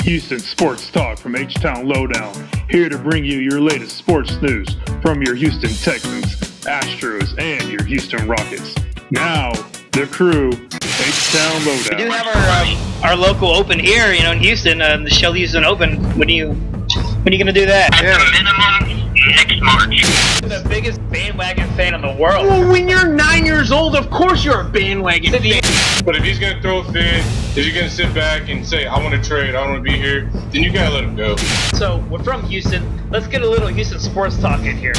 Houston Sports Talk from Htown Lowdown, here to bring you your latest sports news from your Houston Texans, Astros, and your Houston Rockets. Now, the crew, Htown Lowdown. We do have our local open here, in Houston, the Shell Houston Open. When are you gonna do that? At the minimum, next March. The biggest bandwagon fan in the world. Well, when you're 9 years old, of course you're a bandwagon fan. But if he's going to throw a fit, if you're going to sit back and say, I want to trade, I want to be here, then you got to let him go. So, we're from Houston. Let's get a little Houston sports talk in here.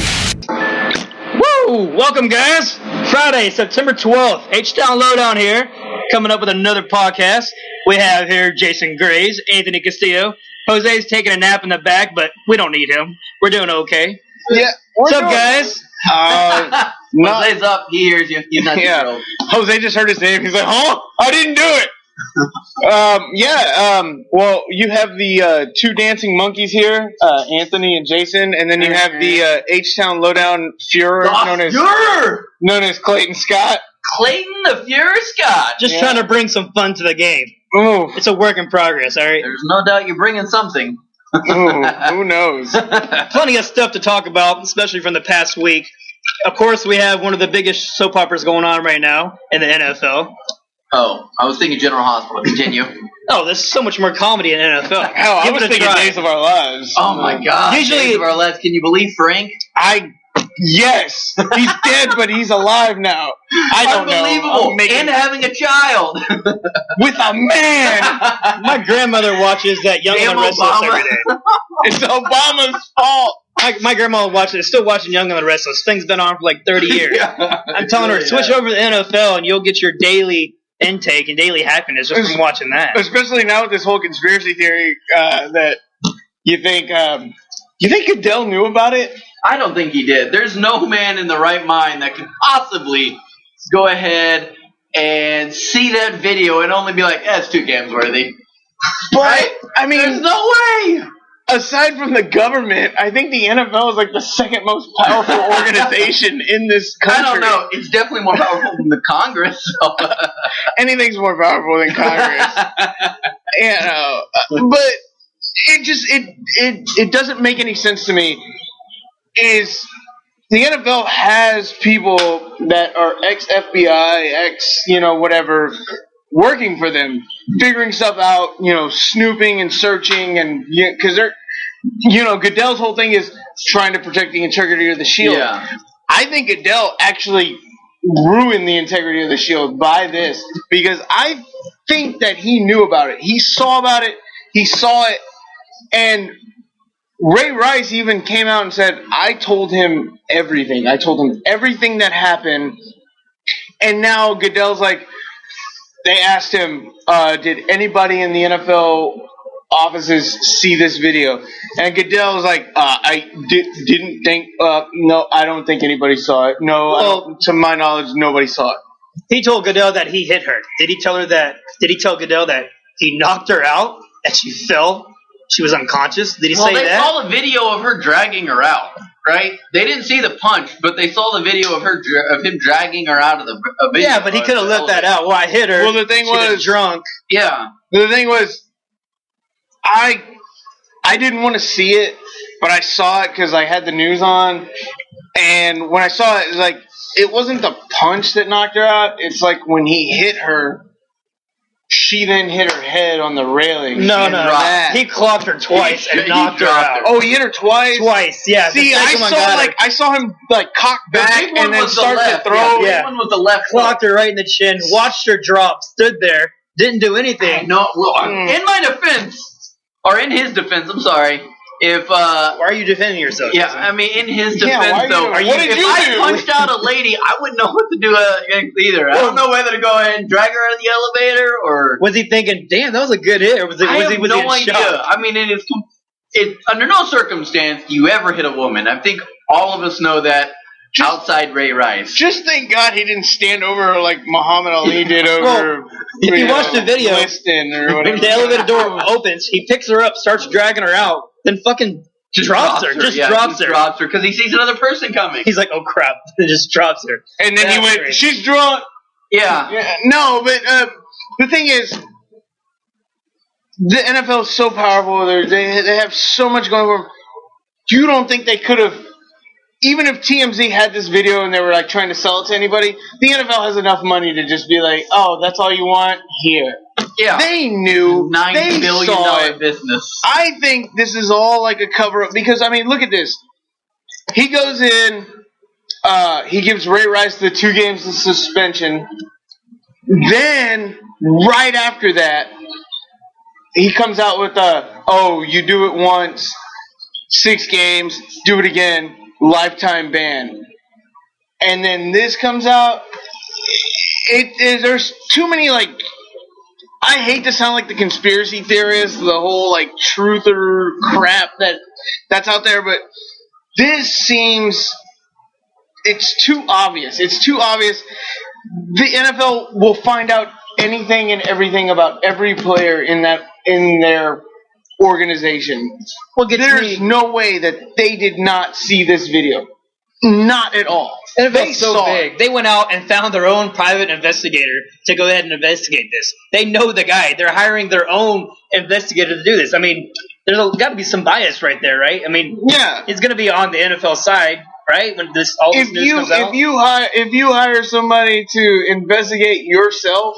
Woo! Welcome, guys. Friday, September 12th. Htown Lowdown here, coming up with another podcast. We have here Jason Grays, Anthony Castillo. Jose's taking a nap in the back, but we don't need him. We're doing okay. Yeah. What's up, guys? Jose's up. He hears you. He's not thrilled. Jose just heard his name. He's like, "Huh? I didn't do it." Well, you have the two dancing monkeys here, Anthony and Jason, and then you have the Htown Lowdown Fuhrer, known as Clayton Scott. Clayton the Fuhrer Scott. Just trying to bring some fun to the game. Ooh. It's a work in progress, all right? There's no doubt you're bringing something. Ooh, who knows? Plenty of stuff to talk about, especially from the past week. Of course, we have one of the biggest soap operas going on right now in the NFL. Oh, I was thinking General Hospital. Continue. Oh, there's so much more comedy in NFL. Hell, I was thinking try. Days of Our Lives. Oh my God. Usually- Days of Our Lives. Can you believe Frank? Yes, he's dead, but he's alive now. I don't Unbelievable. know. And having a child. With a man. My grandmother watches that Young and the Restless Obama. every day. It's Obama's fault. My grandma is still watching Young and the Restless. Thing's been on for like 30 years. I'm telling her, switch over to the NFL and you'll get your daily intake and daily happiness just from watching that. Especially now with this whole conspiracy theory that you think Goodell knew about it? I don't think he did. There's no man in the right mind that could possibly go ahead and see that video and only be like, it's too Gamsworthy. But, Right? I mean, There's no way. aside from the government, I think the NFL is like the second most powerful organization in this country. I don't know. It's definitely more powerful than the Congress. So. Anything's more powerful than Congress. But it just it doesn't make any sense to me. Is the NFL has people that are ex-FBI, whatever, working for them, figuring stuff out, snooping and searching, and because they're, Goodell's whole thing is trying to protect the integrity of the Shield. Yeah. I think Goodell actually ruined the integrity of the Shield by this, because I think that he knew about it. He saw about it. He saw it, and Ray Rice even came out and said, I told him everything. I told him everything that happened. And now Goodell's like, they asked him, did anybody in the NFL offices see this video? And Goodell was like, I didn't think, no, I don't think anybody saw it. No, to my knowledge, nobody saw it. He told Goodell that he hit her. Did he tell Goodell that he knocked her out, that she fell? She was unconscious. Did he say that? Well, they saw the video of her dragging her out, right? They didn't see the punch, but they saw the video of him dragging her out of the video. Yeah, but he could have let that out. Well, I hit her. Well, the thing was drunk. Yeah. The thing was, I didn't want to see it, but I saw it because I had the news on, and when I saw it, it wasn't the punch that knocked her out. It's like when he hit her, she then hit her head on the railing. No. He clocked her twice and knocked her out. Oh, he hit her twice? Twice, yeah. See, I saw him cock back and then start to throw. Yeah, the big one was the left. Clocked her right in the chin, watched her drop, stood there, didn't do anything. No, well, in my defense, or in his defense, I'm sorry. Why are you defending yourself? Yeah, Jason? I mean, in his defense, though, what did you I do? punched out a lady, I wouldn't know what to do either. I don't know whether to go ahead and drag her out of the elevator or. Was he thinking, damn, that was a good hit? Or was he no idea. shocked? I mean, it under no circumstance do you ever hit a woman. I think all of us know that. Outside Ray Rice. Just thank God he didn't stand over her like Muhammad Ali did over. If you watch the video, Liston or whatever. The elevator door opens, he picks her up, starts dragging her out, then fucking drops her. Just drops her because he sees another person coming. He's like, oh crap, and just drops her. And then he went, crazy. She's drunk. Yeah. No, but the thing is, the NFL is so powerful. They have so much going for them. You don't think they could have, even if TMZ had this video and they were like trying to sell it to anybody, the NFL has enough money to just be like, oh, that's all you want? Here. Yeah. They knew. $9 billion business. I think this is all like a cover-up because, I mean, look at this. He goes in, he gives Ray Rice the 2 games of suspension. Then, right after that, he comes out with you do it once, 6 games, do it again, lifetime ban. And then this comes out. There's too many, like, I hate to sound like the conspiracy theorist, the whole, like, truther crap that's out there, but this seems, it's too obvious. It's too obvious. The NFL will find out anything and everything about every player in their organization. Well, there's no way that they did not see this video. Not at all. NFL's so big. They went out and found their own private investigator to go ahead and investigate this. They know the guy. They're hiring their own investigator to do this. I mean, there's got to be some bias right there, right? I mean, yeah, it's going to be on the NFL side, right? When this news comes out. If you hire somebody to investigate yourself,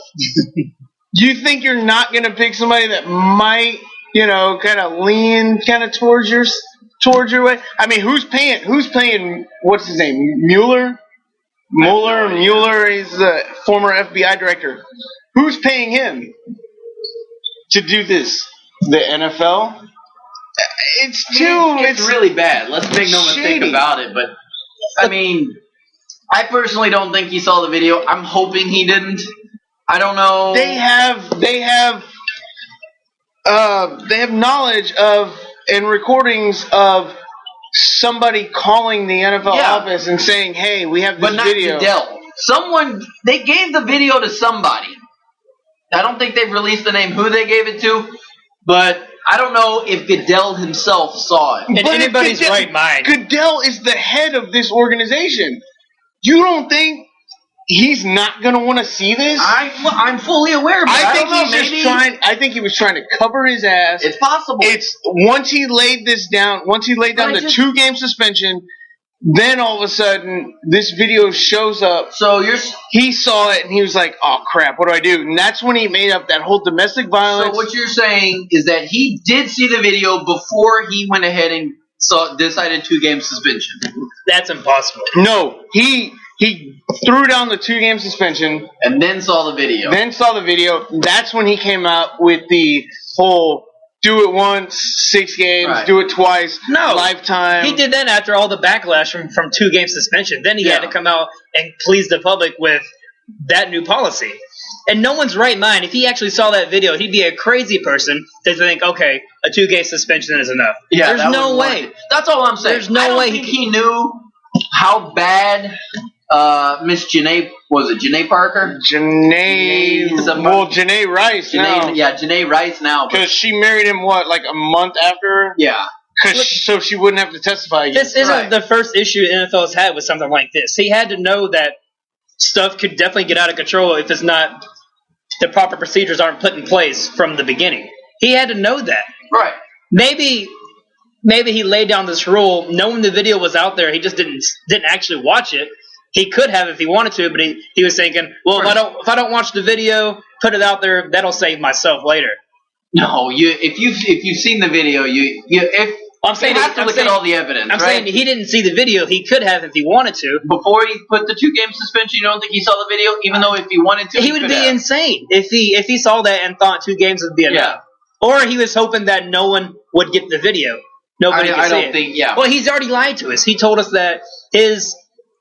you think you're not going to pick somebody that might, kind of lean kind of towards your way? I mean, who's paying, what's his name, Mueller? Mueller, he's the former FBI director. Who's paying him to do this? The NFL? It's really bad. Let's make no mistake about it. But, I mean, I personally don't think he saw the video. I'm hoping he didn't. I don't know. They have knowledge of and recordings of somebody calling the NFL office and saying, "Hey, we have this video." But not Goodell. They gave the video to somebody. I don't think they've released the name who they gave it to, but I don't know if Goodell himself saw it. In anybody's right mind. Goodell is the head of this organization. You don't think he's not going to want to see this? I'm fully aware, but I think he was trying to cover his ass. It's possible. Once he laid down the 2-game suspension, then all of a sudden this video shows up. So he saw it and he was like, "Oh crap, what do I do?" And that's when he made up that whole domestic violence. So what you're saying is that he did see the video before he went ahead and decided 2-game suspension. That's impossible. No, he threw down the 2-game suspension and then saw the video. That's when he came out with the whole do it once, 6 games, do it twice, lifetime. He did that after all the backlash from 2-game suspension. Then he had to come out and please the public with that new policy. And no one's right mind, if he actually saw that video, he'd be a crazy person to think, okay, a 2-game suspension is enough. Yeah, there's no way. That's all I'm saying. There's no way he knew how bad Miss Janae Parker? Janae Rice now. Janae Rice now. Because she married him, like a month after? Yeah. So she wouldn't have to testify again. This isn't the first issue NFL has had with something like this. He had to know that stuff could definitely get out of control if the proper procedures aren't put in place from the beginning. He had to know that. Right. Maybe he laid down this rule knowing the video was out there. He just didn't actually watch it. He could have if he wanted to, but he was thinking, well, if I don't watch the video, put it out there, that'll save myself later. No, if you've seen the video, you have to look at all the evidence. I'm saying he didn't see the video. He could have if he wanted to. Before he put the 2-game suspension, you don't think he saw the video, even though if he wanted to, he would be insane if he saw that and thought 2 games would be enough. Or he was hoping that no one would get the video. Nobody could see it. Well, he's already lied to us. He told us that his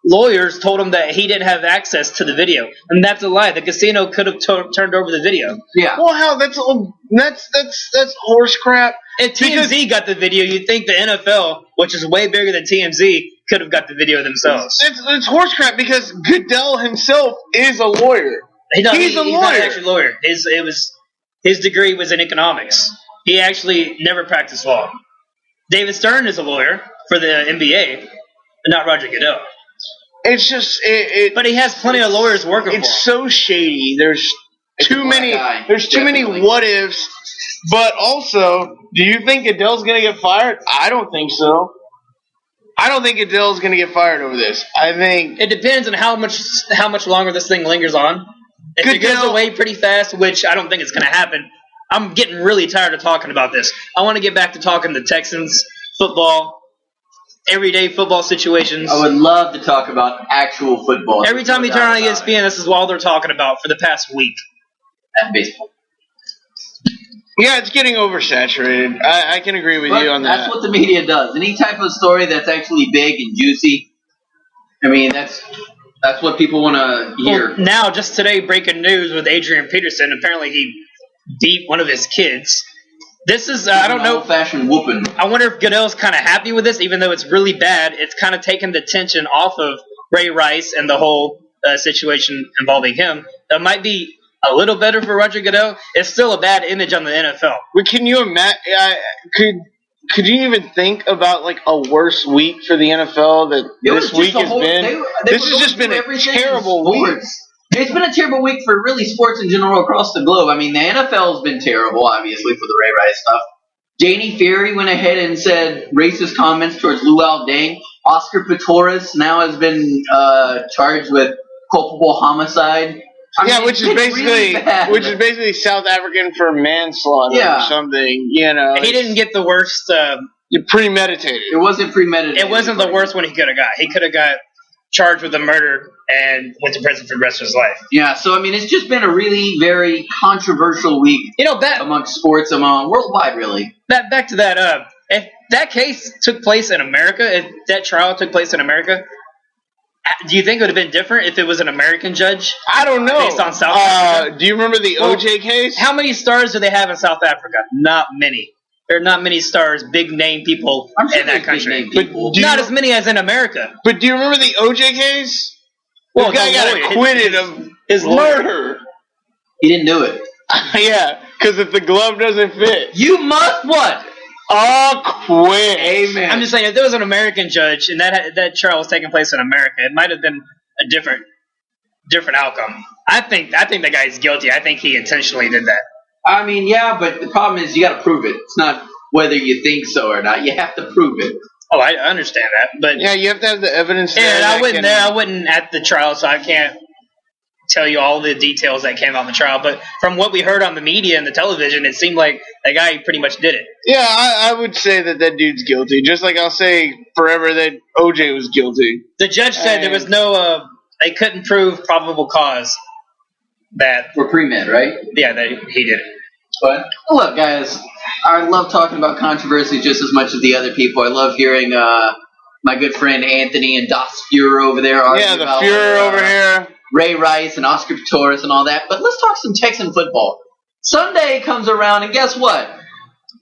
lawyers told him that he didn't have access to the video, and that's a lie. The casino could have turned over the video. Yeah. Well, hell, that's horse crap. If TMZ got the video, you'd think the NFL, which is way bigger than TMZ, could have got the video themselves. It's horse crap because Goodell himself is a lawyer. He's a lawyer. He's not actually a lawyer. His degree was in economics. He actually never practiced law. David Stern is a lawyer for the NBA, but not Roger Goodell. It's just but he has plenty of lawyers working for him. It's so shady. There's too many what ifs. But also, do you think Goodell's going to get fired? I don't think so. I don't think Goodell's going to get fired over this. I think It depends on how much longer this thing lingers on. If it goes away pretty fast, which I don't think it's going to happen, I'm getting really tired of talking about this. I want to get back to talking the Texans football, everyday football situations. I would love to talk about actual football. Every time you turn on ESPN, this is all they're talking about for the past week. And baseball. Yeah, it's getting oversaturated. I can agree with you on that. That's what the media does. Any type of story that's actually big and juicy, I mean, that's what people want to hear. Well, now, just today, breaking news with Adrian Peterson. Apparently, he beat one of his kids. This is, I don't know. Old-fashioned whooping. I wonder if Goodell's kind of happy with this, even though it's really bad. It's kind of taken the tension off of Ray Rice and the whole situation involving him. That might be a little better for Roger Goodell. It's still a bad image on the NFL. But can you imagine? Could you even think about like a worse week for the NFL that this week has been? This has just been a terrible week. It's been a terrible week for really sports in general across the globe. I mean, the NFL's been terrible, obviously, for the Ray Rice stuff. Danny Fury went ahead and said racist comments towards Luau Deng. Oscar Pistorius now has been charged with culpable homicide. I mean, which is basically South African for manslaughter or something. You know, he didn't get the worst. Premeditated. It wasn't premeditated. It wasn't the worst one he could have got. He could have got charged with a murder and went to prison for the rest of his life. Yeah, so I mean, it's just been a really very controversial week. Amongst sports, worldwide, really. Back to that. If that case took place in America, if that trial took place in America, do you think it would have been different if it was an American judge? I don't know. Based on South Africa? Do you remember the OJ case? How many stars do they have in South Africa? Not many. There are not many stars, big name people in that country. Not as many as in America. But do you remember the OJ case? Well, the guy got acquitted of his murder. He didn't do it. Yeah, because if the glove doesn't fit, you must what? Acquit. Amen. I'm just saying, if there was an American judge and that trial was taking place in America, it might have been a different outcome. I think the guy's guilty. I think he intentionally did that. I mean, yeah, but the problem is you got to prove it. It's not whether you think so or not. You have to prove it. Oh, I understand that, but yeah, you have to have the evidence. Yeah, I wasn't at the trial, so I can't tell you all the details that came out in the trial. But from what we heard on the media and the television, it seemed like that guy pretty much did it. Yeah, I would say that dude's guilty. Just like I'll say forever that OJ was guilty. The judge said there was no. They couldn't prove probable cause. That for pre-med, right? Yeah, that he did it. But look, guys, I love talking about controversy just as much as the other people. I love hearing my good friend Anthony and Das Fuhrer over there argue about Fuhrer over here, Ray Rice and Oscar Pistorius and all that. But let's talk some Texan football. Sunday comes around, and guess what?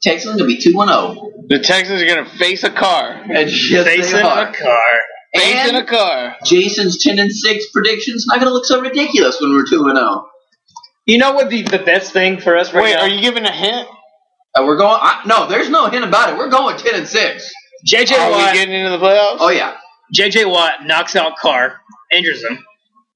Texans gonna be 2-0. The Texans are gonna face a car. And face a car. And a car. Jason's 10-6 predictions not gonna look so ridiculous when we're 2-0. You know what the best thing for us right now? Wait, are you giving a hint? We're going. No, there's no hint about it. We're going 10-6. JJ Watt. Watt. Are we getting into the playoffs? Oh yeah. JJ Watt knocks out Carr, injures him.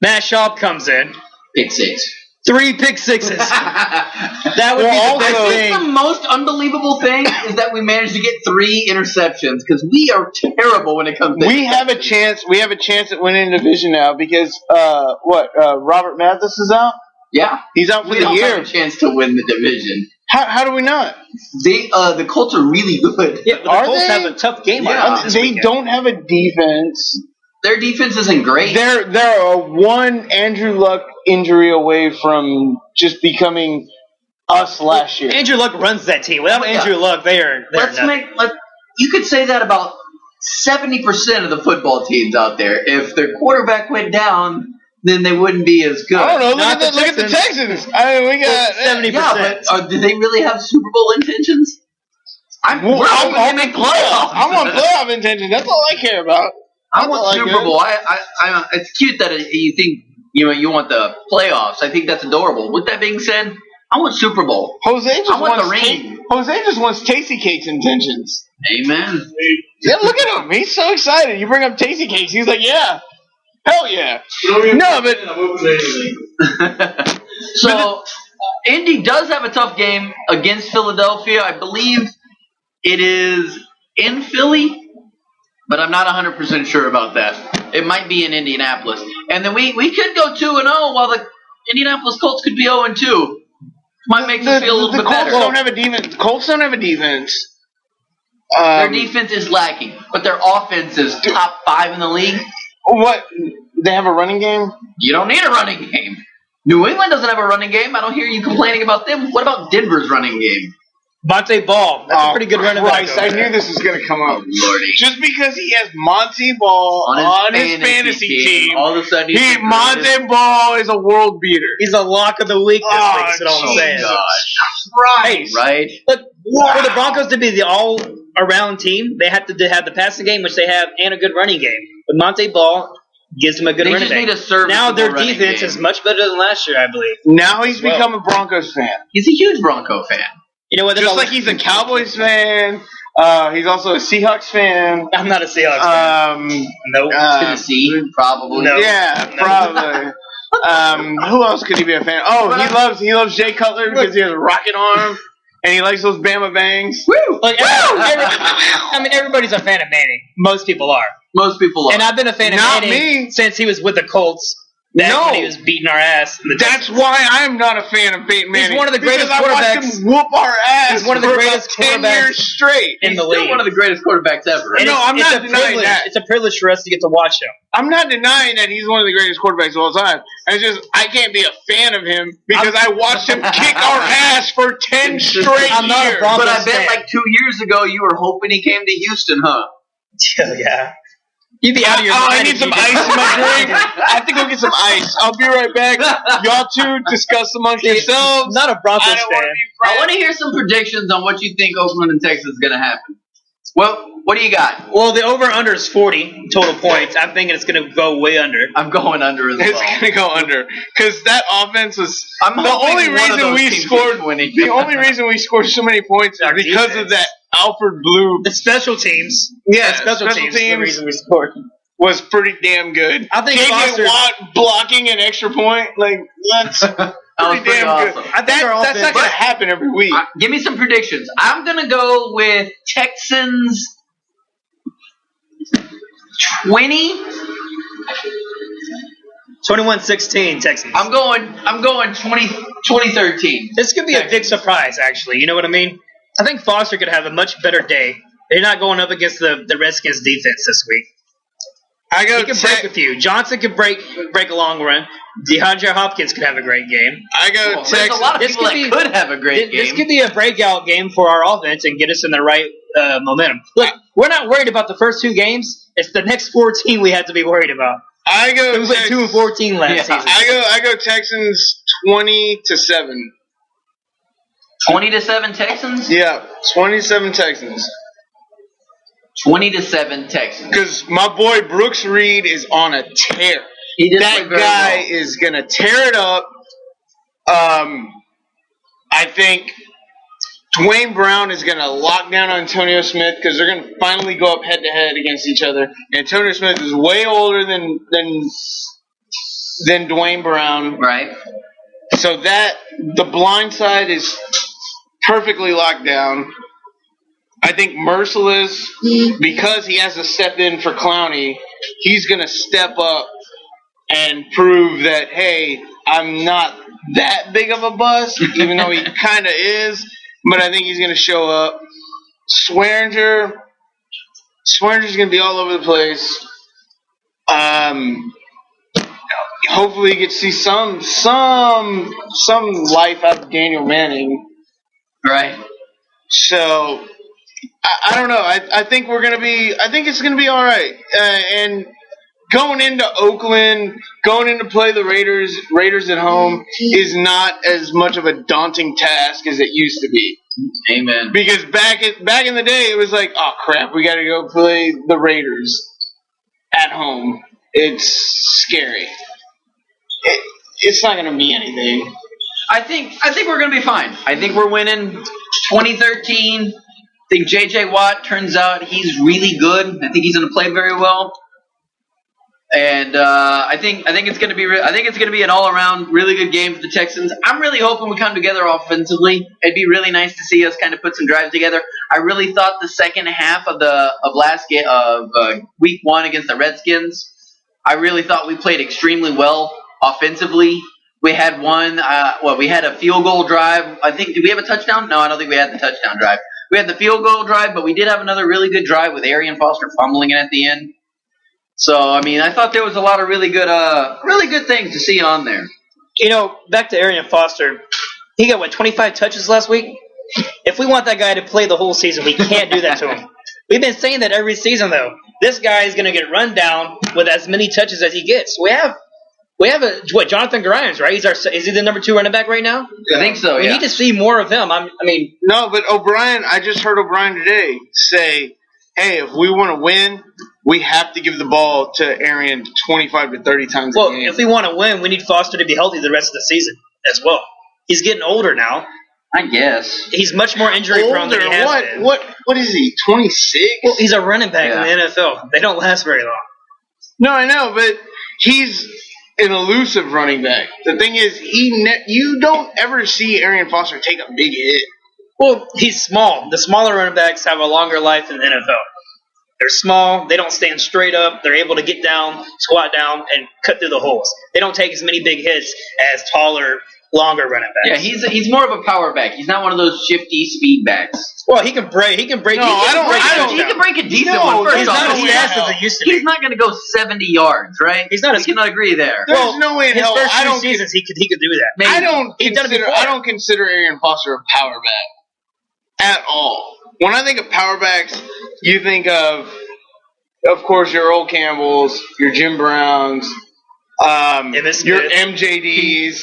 Matt Schaub comes in. Pick 6. 3 pick sixes. That would be the best thing. The most unbelievable thing is that we managed to get 3 interceptions because we are terrible when it comes to. We have a chance. We have a chance at winning the division now because Robert Mathis is out. Yeah, he's out for the year. We don't have a chance to win the division. How do we not? The Colts are really good. Yeah, but the Colts have a tough game. Yeah, they don't have a defense. Their defense isn't great. They're a one Andrew Luck injury away from just becoming us last year. Andrew Luck runs that team. Without Andrew Luck, they're you could say that about 70% of the football teams out there. If their quarterback went down, then they wouldn't be as good. I don't know. Look at the Texans. I mean, we got 70%. Yeah, but do they really have Super Bowl intentions? I'm on playoff intentions. That's all I care about. I want Super Bowl. It's cute that you think you want the playoffs. I think that's adorable. With that being said, I want Super Bowl. Jose just wants the ring. Jose just wants Tasty Cakes intentions. Amen. Yeah, look at him. He's so excited. You bring up Tasty Cakes. He's like, yeah. Hell yeah. No, but Indy does have a tough game against Philadelphia. I believe it is in Philly, but I'm not 100% sure about that. It might be in Indianapolis. And then we could go 2-0 while the Indianapolis Colts could be 0-2. Might make us feel a little bit better. The Colts don't have a defense. Their defense is lacking, but their offense is top 5 in the league. What? They have a running game? You don't need a running game. New England doesn't have a running game. I don't hear you complaining about them. What about Denver's running game? Monte Ball. That's a pretty good running back. I knew this was going to come up. Lordy. Just because he has Monte Ball on his fantasy team, all of a sudden Monte Ball is a world beater. He's a lock of the week this week, is what I'm saying. Right. Right. Look, for the Broncos to be the all-around team, they have to have the passing game, which they have, and a good running game. But Monte Ball gives them a good running game. Now their defense is much better than last year, I believe. Now he's become a Broncos fan. He's a huge Bronco fan. You know what? Just like he's a Cowboys fan. He's also a Seahawks fan. I'm not a Seahawks fan. Nope. Tennessee, probably. No. Yeah, probably. Who else could he be a fan? Oh, he loves Jay Cutler because he has a rocket arm. And he likes those Bama bangs. Woo! Like, everybody's a fan of Manning. Most people are. And I've been a fan of Manning since he was with the Colts. When he was beating our ass. That's why I'm not a fan of Peyton Manning. He's one of the greatest quarterbacks. I watched him whoop our ass. He's one of the greatest for 10 years straight in the league. He's still one of the greatest quarterbacks ever. And I'm not denying that. It's a privilege for us to get to watch him. I'm not denying that he's one of the greatest quarterbacks of all time. It's just I can't be a fan of him because I watched him kick our ass for 10 straight I'm not a years. Broncos But I bet fan. like 2 years ago you were hoping he came to Houston, huh? Yeah. You'd be out of your mind. I need some ice in my drink. I have to go get some ice. I'll be right back. Y'all two discuss amongst yourselves. I'm not a Broncos fan. I want to hear some predictions on what you think Oakland and Texas is going to happen. Well, what do you got? Well, the over-under is 40 total points. I'm thinking it's going to go way under. I'm going under as well. It's going to go under. Because that offense was The only reason we scored so many points is because of that Alfred Blue. The special teams. Yeah, special teams is the reason we scored. Was pretty damn good. I think J.J. Watt blocking an extra point, that's pretty damn awesome. good. That's not going to happen every week. Give me some predictions. I'm going to go with Texans 20. 21-16 Texans. I'm going 2013. This could be a big surprise, actually. You know what I mean? I think Foster could have a much better day. They're not going up against the Redskins defense this week. He could break a few. Johnson could break a long run. DeAndre Hopkins could have a great game. I go Texas. There's a lot of people that could have a great game. This could be a breakout game for our offense and get us in the right momentum. Look, we're not worried about the first 2 games. It's the next 14 we have to be worried about. I go. We went 2-14 last season. I go Texans 20-7. 20-7 Texans? Yeah, 27 Texans. 20-7 Texans. Because my boy Brooks Reed is on a tear. He did that play very guy well. is going to tear it up. I think Dwayne Brown is going to lock down Antonio Smith because they're going to finally go up head-to-head against each other. Antonio Smith is way older than Dwayne Brown. Right. So the blind side is perfectly locked down. I think Merciless, because he has to step in for Clowney, he's going to step up and prove that, hey, I'm not that big of a bust, even though he kind of is. But I think he's going to show up. Swearinger Swearinger's going to be all over the place. Hopefully you get to see some life out of Daniel Manning. Right. So I don't know. I think we're gonna be. I think it's gonna be all right. And going into Oakland, going into play the Raiders at home is not as much of a daunting task as it used to be. Amen. Because back in the day, it was like, oh crap, we got to go play the Raiders at home. It's scary. It's not gonna mean anything. I think we're going to be fine. I think we're winning 2013. I think J.J. Watt turns out he's really good. I think he's going to play very well. And I think it's going to be an all around really good game for the Texans. I'm really hoping we come together offensively. It'd be really nice to see us kind of put some drives together. I really thought the second half of week 1 against the Redskins, I really thought we played extremely well offensively. We had we had a field goal drive. I think, did we have a touchdown? No, I don't think we had the touchdown drive. We had the field goal drive, but we did have another really good drive with Arian Foster fumbling it at the end. So, I mean, I thought there was a lot of really good things to see on there. Back to Arian Foster. He got, 25 touches last week? If we want that guy to play the whole season, we can't do that to him. We've been saying that every season, though. This guy is going to get run down with as many touches as he gets. We have Jonathan Grimes, right? Is he the number 2 running back right now? I think so, We need to see more of him. No, but O'Brien, I just heard O'Brien today say, hey, if we want to win, we have to give the ball to Arian 25 to 30 times a game. Well, if we want to win, we need Foster to be healthy the rest of the season as well. He's getting older now. I guess. He's much more injury-prone than he has been. What is he, 26? Well, he's a running back in the NFL. They don't last very long. No, I know, but he's an elusive running back. The thing is, you don't ever see Arian Foster take a big hit. Well, he's small. The smaller running backs have a longer life in the NFL. They're small. They don't stand straight up. They're able to get down, squat down, and cut through the holes. They don't take as many big hits as taller, longer running backs. Yeah, he's more of a power back. He's not one of those shifty speed backs. Well, he can break. He can break. No, he can break a decent one. First off, he's not going to go 70 yards, right? He's not. We cannot agree there. There's no way in hell. His first 2 seasons, he could do that. Maybe. I don't consider Arian Foster a power back at all. When I think of power backs, you think of course, your Earl Campbells, your Jim Browns, your MJDs,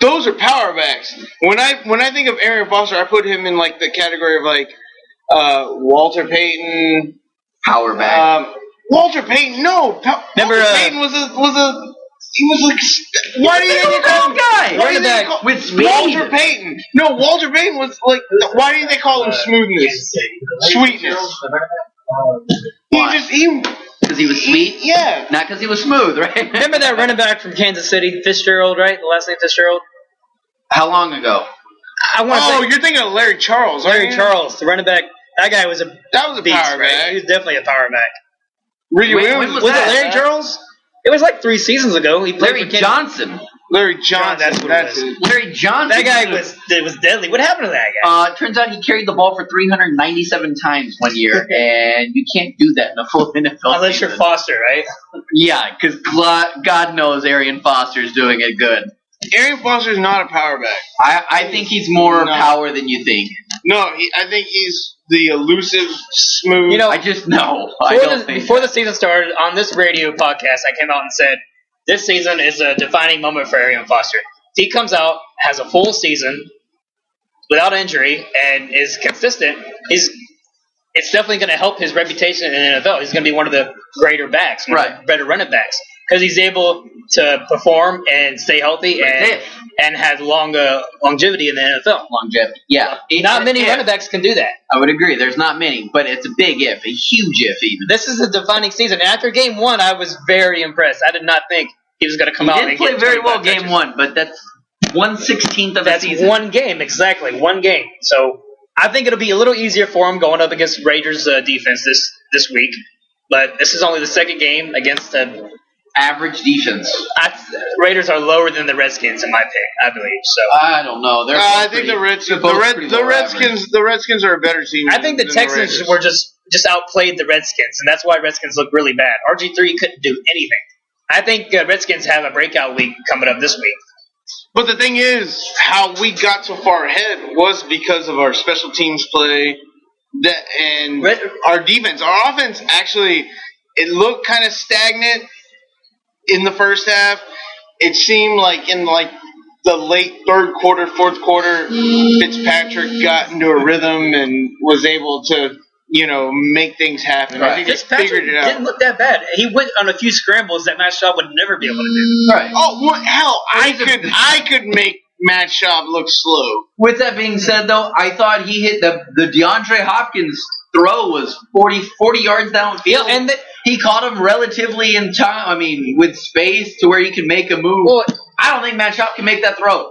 those are power backs. When I think of Arian Foster, I put him in like the category of Walter Payton, power back. Walter Payton, no. Walter Payton was a. He was like, why do you think they call him guy? Running back with speed. Walter Payton. No, Walter Payton was like, why do they call him smoothness, sweetness? Because he was sweet. Yeah, not because he was smooth, right? Remember that running back from Kansas City, Fitzgerald, right? The last name Fitzgerald. How long ago? You're thinking of Larry Charles. Larry Charles, the running back. That guy was a beast, power back. Right? He was definitely a power back. Ricky Williams was it Larry Charles? It was like 3 seasons ago. He played Larry Johnson. Larry Johnson. That's what it was. Larry Johnson. That guy was deadly. What happened to that guy? Turns out he carried the ball for 397 times one year, and you can't do that in a full NFL Unless season. you're Foster, right? Yeah, because God knows Arian Foster's doing it good. Arian Foster's not a power back. I think he's more power than you think. No, I think he's the elusive, smooth. I just know. Before the season started, on this radio podcast, I came out and said, this season is a defining moment for Arian Foster. If he comes out, has a full season without injury, and is consistent, it's definitely going to help his reputation in the NFL. He's going to be one of the greater backs, better running backs, because he's able to perform and stay healthy and have longevity in the NFL. Longevity, yeah. Not many running backs can do that. I would agree. There's not many, but it's a big if, a huge if even. This is the defining season. After game 1, I was very impressed. I did not think he was going to come out and get 25 play very well touches. game 1, but that's 1/16 of a season. That's one game, exactly. One game. So I think it'll be a little easier for him going up against Raiders' defense this week. But this is only the second game against the average defense. Raiders are lower than the Redskins in my pick, I believe. So I don't know. I think the Redskins are a better team. I think the Texans were just outplayed the Redskins, and that's why Redskins look really bad. RG3 couldn't do anything. I think Redskins have a breakout week coming up this week. But the thing is, how we got so far ahead was because of our special teams play and our defense. Our offense actually, it looked kind of stagnant in the first half. It seemed like in the late third quarter, fourth quarter, Fitzpatrick got into a rhythm and was able to, make things happen. Right. I think they figured it out. Didn't look that bad. He went on a few scrambles that Matt Shaw would never be able to do. Right. Oh, hell, I could make Matt Schaub looked slow. With that being said, though, I thought he hit the DeAndre Hopkins throw was 40 yards downfield. Yeah, and he caught him relatively in time. I mean, with space to where he can make a move. Well, I don't think Matt Schaub can make that throw.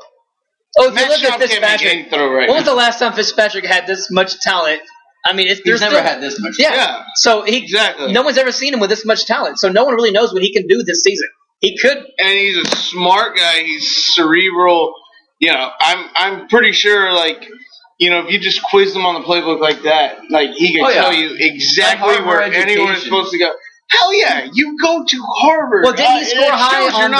Oh, if Matt you look Schaub at can't make Fitzpatrick, any throw right when was now. the last time Fitzpatrick had this much talent? I mean, He's never had this much. Yeah. So Exactly. No one's ever seen him with this much talent. So no one really knows what he can do this season. He could. And he's a smart guy. He's cerebral. You know, I'm pretty sure, like, you know, if you just quiz him on the playbook like that, like, he can tell you exactly Like where Harvard anyone is education. supposed to go. Hell yeah, you go to Harvard. Well, didn't he score high on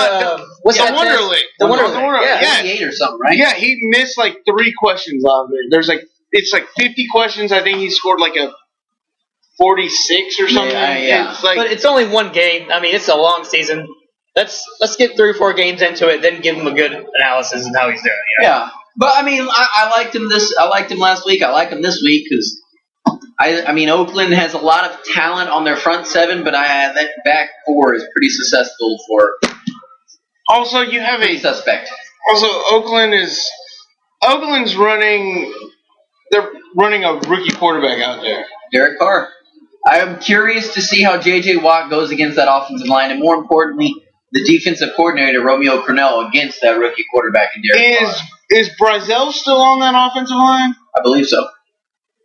what's that test? Wonderlic. The Wonderlic. Yeah. 88 or something, right? Yeah, he missed like 3 questions out of it. It's like 50 questions. I think he scored like a 46 or something. Yeah. It's like, But it's only one game. I mean, it's a long season. Let's get 3 or 4 games into it, then give him a good analysis of how he's doing. You know? Yeah, but I mean, I liked him I liked him last week. I like him this week because I mean, Oakland has a lot of talent on their front 7, but that back 4 is pretty successful for. also, you have Pretty suspect. Also, Oakland's running. They're running a rookie quarterback out there. Derek Carr. I am curious to see how J.J. Watt goes against that offensive line, and more importantly, the defensive coordinator, Romeo Crennel, against that rookie quarterback in Derek Carr. Is Brazell still on that offensive line? I believe so.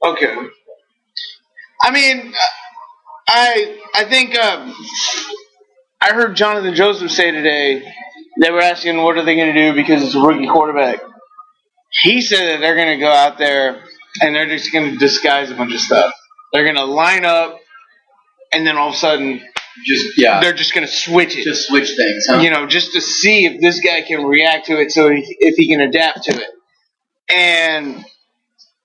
Okay. I mean, I think I heard Jonathan Joseph say today they were asking what are they going to do because it's a rookie quarterback. He said that they're going to go out there and they're just going to disguise a bunch of stuff. They're going to line up, and then all of a sudden, they're just going to switch it. Just switch things, huh? You know, just to see if this guy can react to it, if he can adapt to it. And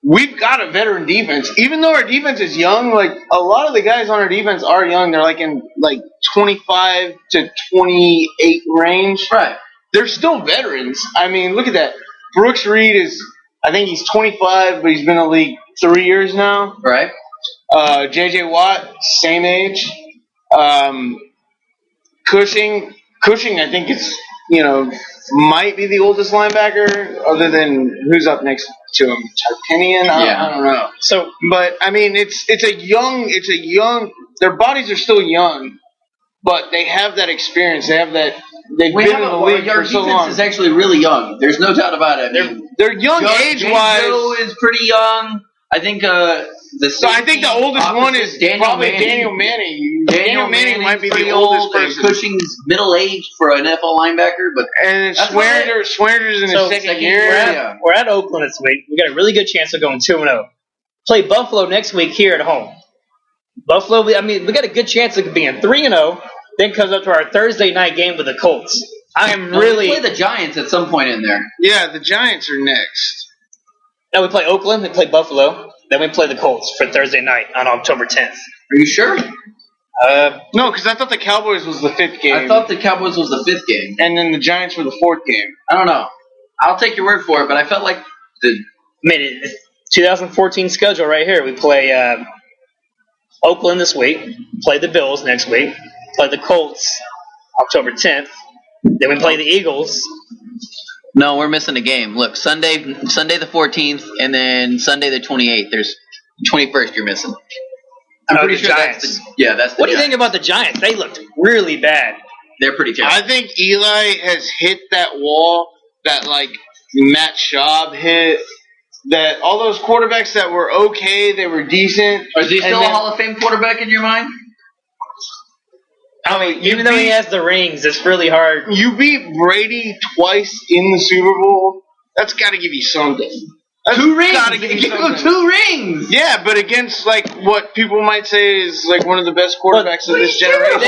we've got a veteran defense. Even though our defense is young, like a lot of the guys on our defense are young. They're like in like 25 to 28 range. Right. They're still veterans. I mean, look at that. Brooks Reed I think he's 25, but he's been in the league 3 years now. Right. J.J. Watt, same age. Cushing, I think might be the oldest linebacker, other than who's up next to him, Tarkanian. I don't know. So, but I mean, it's a young. Their bodies are still young, but they have that experience. They have that. They've been in the league for so long. Our defense is actually really young. There's no doubt about it. They're young age-wise. Joe is pretty young. I think I think the oldest one is probably Daniel Manning. Daniel Manning might be the oldest person. Cushing's middle-aged for an NFL linebacker, and Swearinger's in his second year. We're at Oakland this week. We got a really good chance of going 2-0. Play Buffalo next week here at home. Buffalo, we got a good chance of being 3-0. Then comes up to our Thursday night game with the Colts. We play the Giants at some point in there. Yeah, the Giants are next. No, we play Oakland, we play Buffalo, then we play the Colts for Thursday night on October 10th. Are you sure? No, because I thought the Cowboys was the 5th game. I thought the Cowboys was the 5th game. And then the Giants were the 4th game. I don't know. I'll take your word for it, but I felt like it's 2014 schedule right here. We play Oakland this week, play the Bills next week, play the Colts October 10th, then we play the Eagles. No, we're missing a game. Look, Sunday the 14th, and then Sunday the 28th. There's 21st you're missing. I'm pretty sure Giants. that's the What do you think about the Giants? They looked really bad. They're pretty terrible. I think Eli has hit that wall that, like, Matt Schaub hit. That all those quarterbacks that were okay, they were decent. Is he still a Hall of Fame quarterback in your mind? I mean, even though he has the rings, it's really hard. You beat Brady twice in the Super Bowl. That's got to give you something. That's 2 rings. Gotta give you something. 2 rings. Yeah, but against like what people might say is like one of the best quarterbacks of this generation.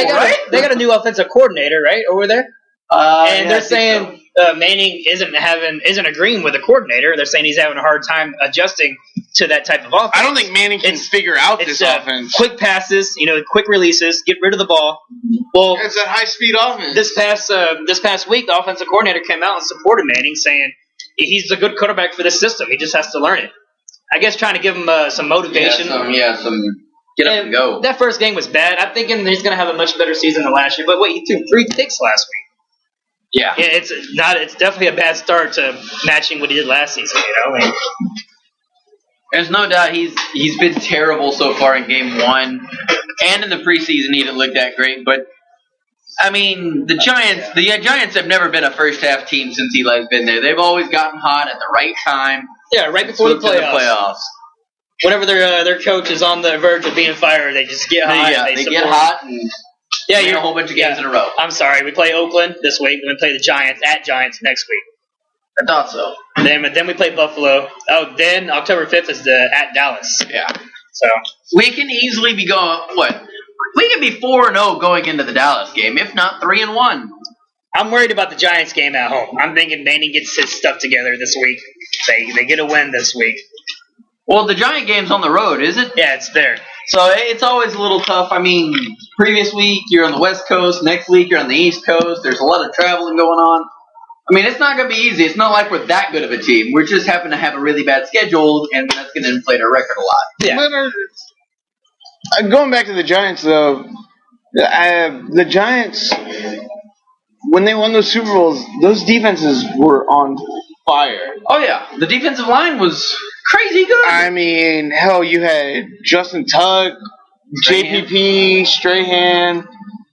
They got a new offensive coordinator, right, over there? And they're saying Manning isn't agreeing with the coordinator. They're saying he's having a hard time adjusting to that type of offense. I don't think Manning can figure out this offense. Quick passes, quick releases, get rid of the ball. Well, it's that high-speed offense. This past week, the offensive coordinator came out and supported Manning, saying he's a good quarterback for this system. He just has to learn it. I guess trying to give him some motivation. Some get up and go. That first game was bad. I'm thinking he's going to have a much better season than last year. But wait, he threw 3 picks last week. Yeah. It's definitely a bad start to matching what he did last season. There's no doubt he's been terrible so far in game 1, and in the preseason he didn't look that great. But I mean, the Giants have never been a first half team since Eli's been there. They've always gotten hot at the right time. Yeah, right before the playoffs. Whenever their coach is on the verge of being fired, they just get hot. They get hot and win a whole bunch of games in a row. I'm sorry, we play Oakland this week, and we play the Giants at Giants next week. I thought so. Then we play Buffalo. Oh, then October 5th is at Dallas. Yeah. So we can easily be going We can be 4-0 going into the Dallas game, if not 3-1. I'm worried about the Giants game at home. I'm thinking Manning gets his stuff together this week. They get a win this week. Well, the Giant game's on the road, is it? Yeah, it's there. So it's always a little tough. I mean, previous week you're on the West Coast, next week you're on the East Coast. There's a lot of traveling going on. I mean, it's not going to be easy. It's not like we're that good of a team. We just happen to have a really bad schedule, and that's going to inflate our record a lot. Yeah. But, going back to the Giants, though, the Giants, when they won those Super Bowls, those defenses were on fire. Oh, yeah. The defensive line was crazy good. I mean, hell, you had Justin Tuck, JPP, Strahan.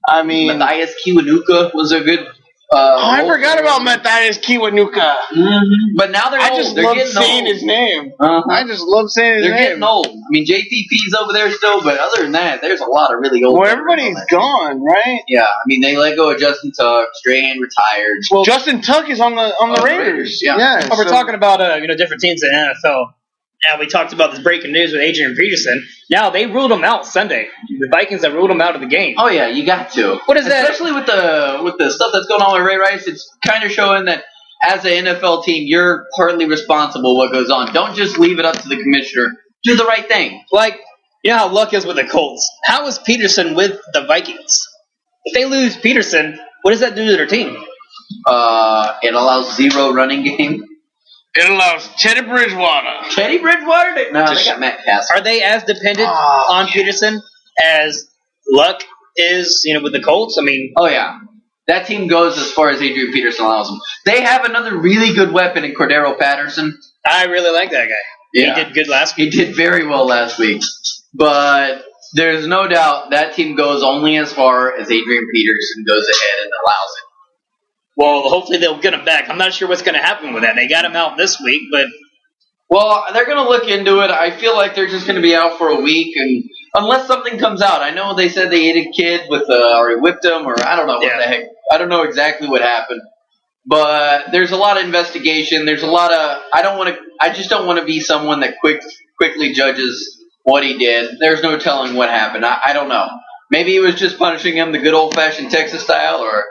I mean, Matthias Kiwanuka was a good. I forgot about Matthias Kiwanuka. Mm-hmm. But now they're old. Love saying his name. Uh-huh. I just love saying his name. They're getting old. I mean, JPP's over there still, but other than that, there's a lot of really old. Well, everybody's gone, right? Yeah, I mean, they let go of Justin Tuck. Strahan retired. Well, Justin Tuck is on the Raiders. Yeah. We're talking about different teams in the NFL. Now, we talked about this breaking news with Adrian Peterson. Now, they ruled him out Sunday. The Vikings have ruled him out of the game. Oh, yeah, you got to. What is that? Especially with the stuff that's going on with Ray Rice, it's kind of showing that as an NFL team, you're partly responsible what goes on. Don't just leave it up to the commissioner. Do the right thing. Like, you know how luck is with the Colts. How is Peterson with the Vikings? If they lose Peterson, what does that do to their team? It allows 0 running game. It allows Teddy Bridgewater. Teddy Bridgewater? No, they got Matt Castle. Are they as dependent on Peterson as Luck is, with the Colts? I mean, oh yeah, that team goes as far as Adrian Peterson allows them. They have another really good weapon in Cordero Patterson. I really like that guy. Yeah. He did good last week. He did very well last week, but there's no doubt that team goes only as far as Adrian Peterson goes ahead and allows it. Well, hopefully they'll get him back. I'm not sure what's going to happen with that. They got him out this week, but... Well, they're going to look into it. I feel like they're just going to be out for a week, and unless something comes out. I know they said they ate a kid or he whipped him, or I don't know what the heck. I don't know exactly what happened. But there's a lot of investigation. There's a lot of... I just don't want to be someone that quickly judges what he did. There's no telling what happened. I don't know. Maybe he was just punishing him the good old-fashioned Texas style, or...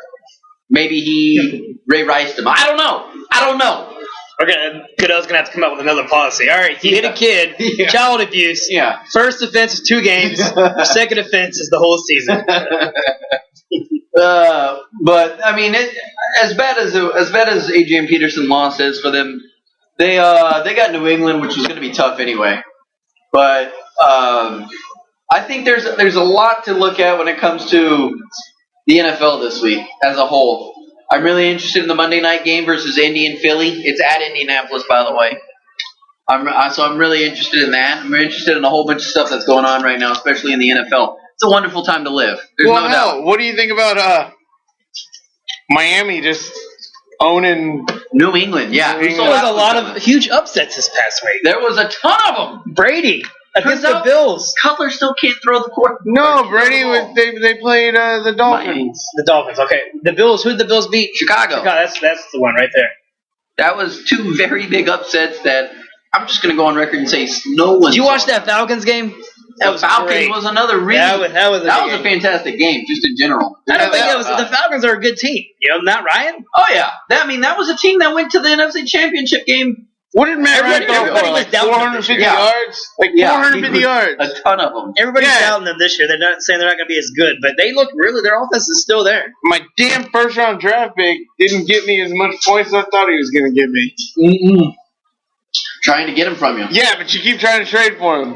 Maybe he Ray Riced him. I don't know. Goodell's going to have to come up with another policy. All right, he hit a kid, child abuse. Yeah. First offense is 2 games. Second offense is the whole season. But I mean, as bad as Adrian Peterson loss is for them, they got New England, which was going to be tough anyway. But I think there's a lot to look at when it comes to the NFL this week as a whole. I'm really interested in the Monday night game versus Indy and Philly. It's at Indianapolis, by the way. I'm really interested in that. I'm interested in a whole bunch of stuff that's going on right now, especially in the NFL. It's a wonderful time to live. There's no doubt. What do you think about Miami just owning New England? Yeah. There was a lot of huge upsets this past week. There was a ton of them. Brady against the Bills. Cutler still can't throw the quarter. No, Brady. They played the Dolphins. The Dolphins. Okay, the Bills. Who did the Bills beat? Chicago. That's the one right there. That was 2 very big upsets that I'm just going to go on record and say no one. Did you watch that Falcons game? That Falcons great. Was another really. That was a fantastic game, just in general. I don't think it was. The Falcons are a good team. Not Ryan. Oh yeah, that was a team that went to the NFC Championship game. What did Matt Ryan throw? Everybody was doubting 450 yards? 450 yards. A ton of them. Everybody's doubting them this year. They're not saying they're not going to be as good, but they look their offense is still there. My damn first-round draft pick didn't get me as much points as I thought he was going to give me. Trying to get him from you. Yeah, but you keep trying to trade for him.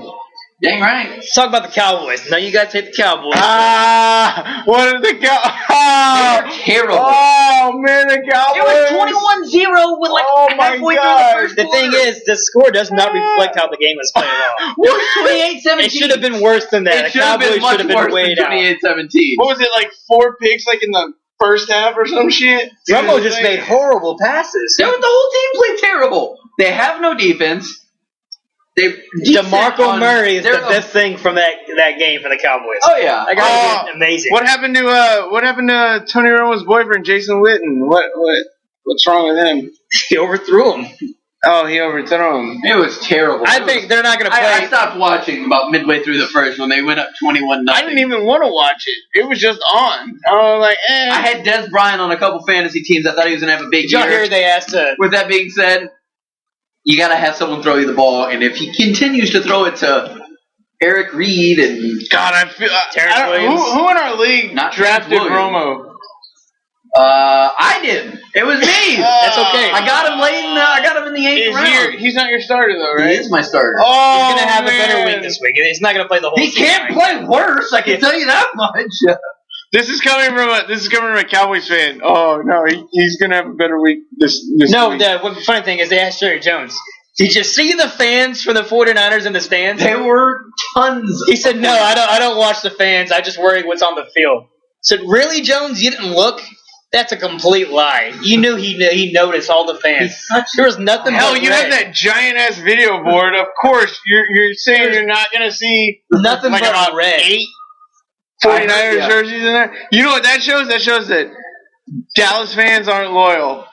Dang right. Let's talk about the Cowboys. Now you guys hate the Cowboys. What are the They're terrible. Oh man, the Cowboys. It was 21-0 with like halfway through the first The quarter. thing is, the score does not reflect how the game was played off. It was 28-17. It should have been worse than that. It The should have Cowboys been much should have been worse way than down. 28-17. What was it, like 4 picks like in the first half or some shit? Romo just made horrible passes. The whole team played terrible. They have no defense. DeMarco Murray is the best thing from that game for the Cowboys. Oh yeah. That guy did amazing. What happened to Tony Romo's boyfriend, Jason Witten? What's wrong with him? He overthrew him. Oh, he overthrew him. It was terrible. I think they're not going to play. I stopped watching about midway through the first when they went up 21-0. I didn't even want to watch it. It was just on. I was like, eh. I had Des Bryant on a couple fantasy teams. I thought he was going to have a big Did y'all year. hear they asked With that being said, you got to have someone throw you the ball, and if he continues to throw it to Eric Reed and God, I feel Terrence Williams. who in our league Not drafted Terrence Williams. Romo? I did. It was me. That's okay. I got him late. I got him in the 8th round. He's not your starter though, right? He is my starter. Oh, He's going to have a better man. week this week. He's not going to play the whole He season. can't play worse. I can tell you that much. This is coming from a Cowboys fan. Oh no, he's gonna have a better week this No, week. the funny thing is they asked Jerry Jones, did you see the fans from the 49ers in the stands? There were tons. He said, no, I don't watch the fans. I just worry what's on the field. I said, really, Jones? You didn't look? That's a complete lie. You knew he noticed all the fans. There was nothing Hell, but you red. have that giant ass video board. Of course, you're saying you're not gonna see Nothing like but about red. 8 49ers yeah. jerseys in there. You know what that shows? That shows that Dallas fans aren't loyal.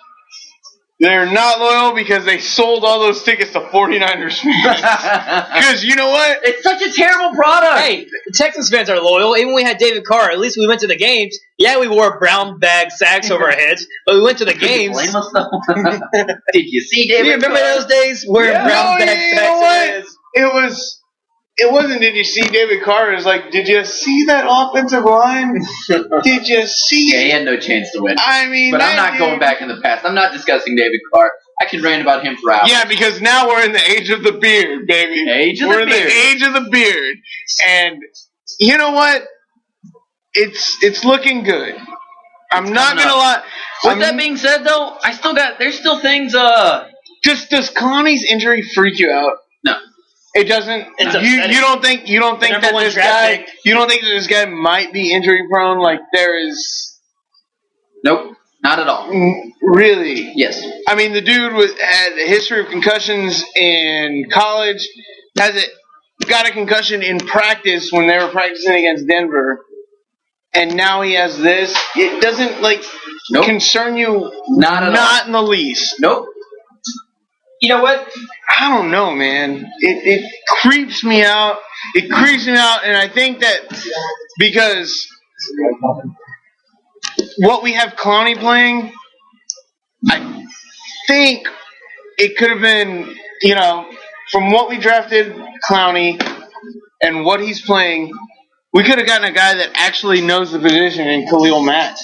They're not loyal because they sold all those tickets to 49ers fans. Because you know what? It's such a terrible product. Hey, Texans fans are loyal. Even when we had David Carr, at least we went to the games. Yeah, we wore brown bag sacks over our heads, but we went to the games. Blame us, though. Did you see David? Do you remember Carr? those days wearing Yeah. brown No, bag you sacks know over our what? heads? It wasn't, did you see David Carr? It was like, did you see that offensive line? Did you see Yeah, it? he had no chance to win. I mean, But I'm that not going dude- back in the past. I'm not discussing David Carr. I can rant about him for hours. Yeah, because now we're in the age of the beard, baby. Age of we're the in beard. the age of the beard. And you know what? It's looking good. I'm not coming gonna up. lie. With that being said, though, there's still things. Does Clowney's injury freak you out? No. It doesn't. It's You upsetting. don't think The number that one this draft guy. pick. You don't think that this guy might be injury prone? Like there is. Nope, not at all. Really? Yes. I mean, the dude had a history of concussions in college. Got a concussion in practice when they were practicing against Denver, and now he has this. It doesn't Nope. concern you. Not at all. Not in the least. Nope. You know what? I don't know, man. It creeps me out. It creeps me out, and I think that because what we have Clowney playing, I think it could have been, from what we drafted Clowney and what he's playing, we could have gotten a guy that actually knows the position in Khalil Mack.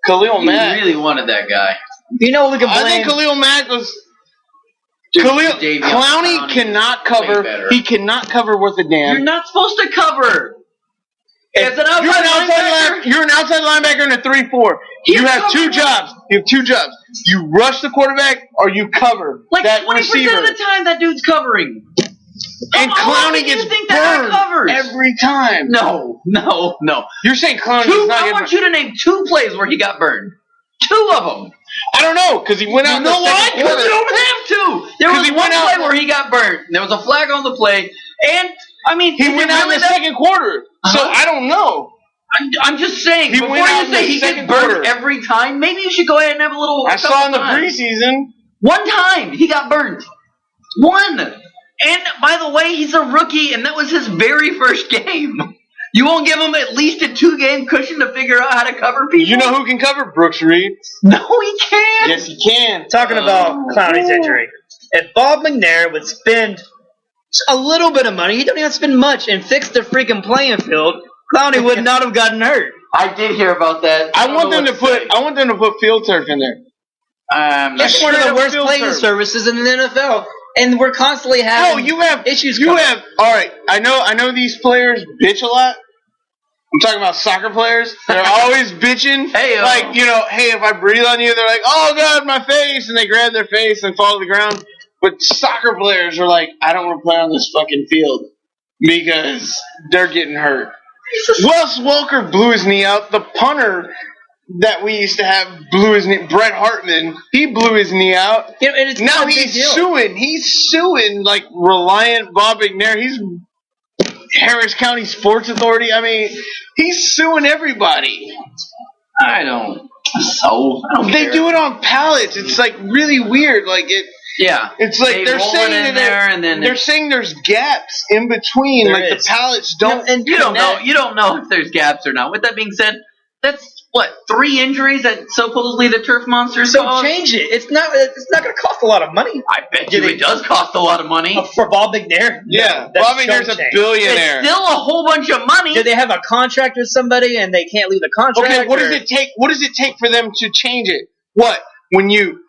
Khalil You Mack. really wanted that guy. You know what we can blame? I think Khalil Mack was. Davion Clowney cannot cover. way better. He cannot cover worth a damn. You're not supposed to cover. As an You're outside an linebacker, you're an outside linebacker in a 3-4. He's You have two covering. jobs. You have two jobs. You rush the quarterback or you cover like that 20% receiver. of the time, that dude's covering. And How often Clowney do you gets think that guy burned covers? every time. No. You're saying Clowney Two. does not I get want burned. you to name 2 plays where he got burned. 2 of them. I don't know, because he went out in the second Because quarter. you don't have to. There 'Cause was he one went out- play where he got burned. There was a flag on the play, and I mean, He is went it out really in the that- second quarter. So Uh-huh. I don't know. I'm just saying. He Before went out you in say the he gets second burned quarter. every time, maybe you should go ahead and have a little. I saw in the couple times. preseason. One time he got burned. One. And by the way, he's a rookie, and that was his very first game. You won't give him at least a 2-game cushion to figure out how to cover people? You know who can cover? Brooks Reed. No, he can't. Yes, he can. Talking about Clowney's injury. If Bob McNair would spend a little bit of money, he don't even spend much, and fix the freaking playing field, Clowney would not have gotten hurt. I did hear about that. I don't want know them to what say. put. I want them to put field turf in there. It's one of the Straight up worst field playing turf. services in the NFL. And we're constantly having issues. All right. I know these players bitch a lot. I'm talking about soccer players. They're always bitching. Hey, if I breathe on you, they're like, oh God, my face, and they grab their face and fall to the ground. But soccer players are like, I don't want to play on this fucking field because they're getting hurt. Wes Welker blew his knee out. The punter that we used to have blew his knee. Brett Hartman, he blew his knee out. Now he's suing. He's suing like Reliant, Bob McNair. He's Harris County Sports Authority. I mean, he's suing everybody. I don't They do it on pallets. It's like really weird. Like it. Yeah. It's like they're saying they're saying there's gaps in between. Like the pallets don't. And you don't know. You don't know if there's gaps or not. With that being said, that's 3 injuries that supposedly the turf monsters caused? Change it. It's not going to cost a lot of money. I bet you it does cost a lot of money. For Bob McNair? Yeah, Bob McNair's a billionaire. It's still a whole bunch of money. Do they have a contract with somebody and they can't leave the contract? Okay, what does it take? What does it take for them to change it? What when you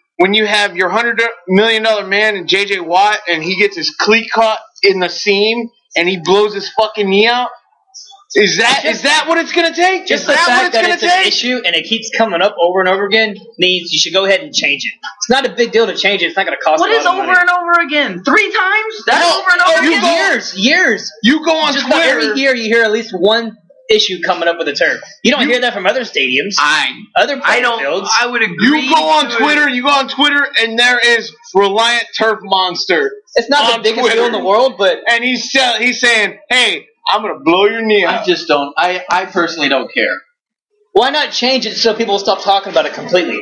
have your $100 million man and J.J. Watt and he gets his cleat caught in the seam and he blows his fucking knee out? Is that what it's going to take? Just the fact that it's an issue and it keeps coming up over and over again means you should go ahead and change it. It's not a big deal to change it. It's not going to cost a lot of money. What is over and over again? 3 times? That's over and over again? Years. You go on just Twitter. Every year you hear at least one issue coming up with the turf. You don't hear that from other stadiums. Other fields. I would agree. You go on Twitter, and there is Reliant Turf Monster. It's not the biggest deal in the world, but and he's saying, "Hey, I'm gonna blow your knee out." I just don't. I personally don't care. Why not change it so people will stop talking about it completely?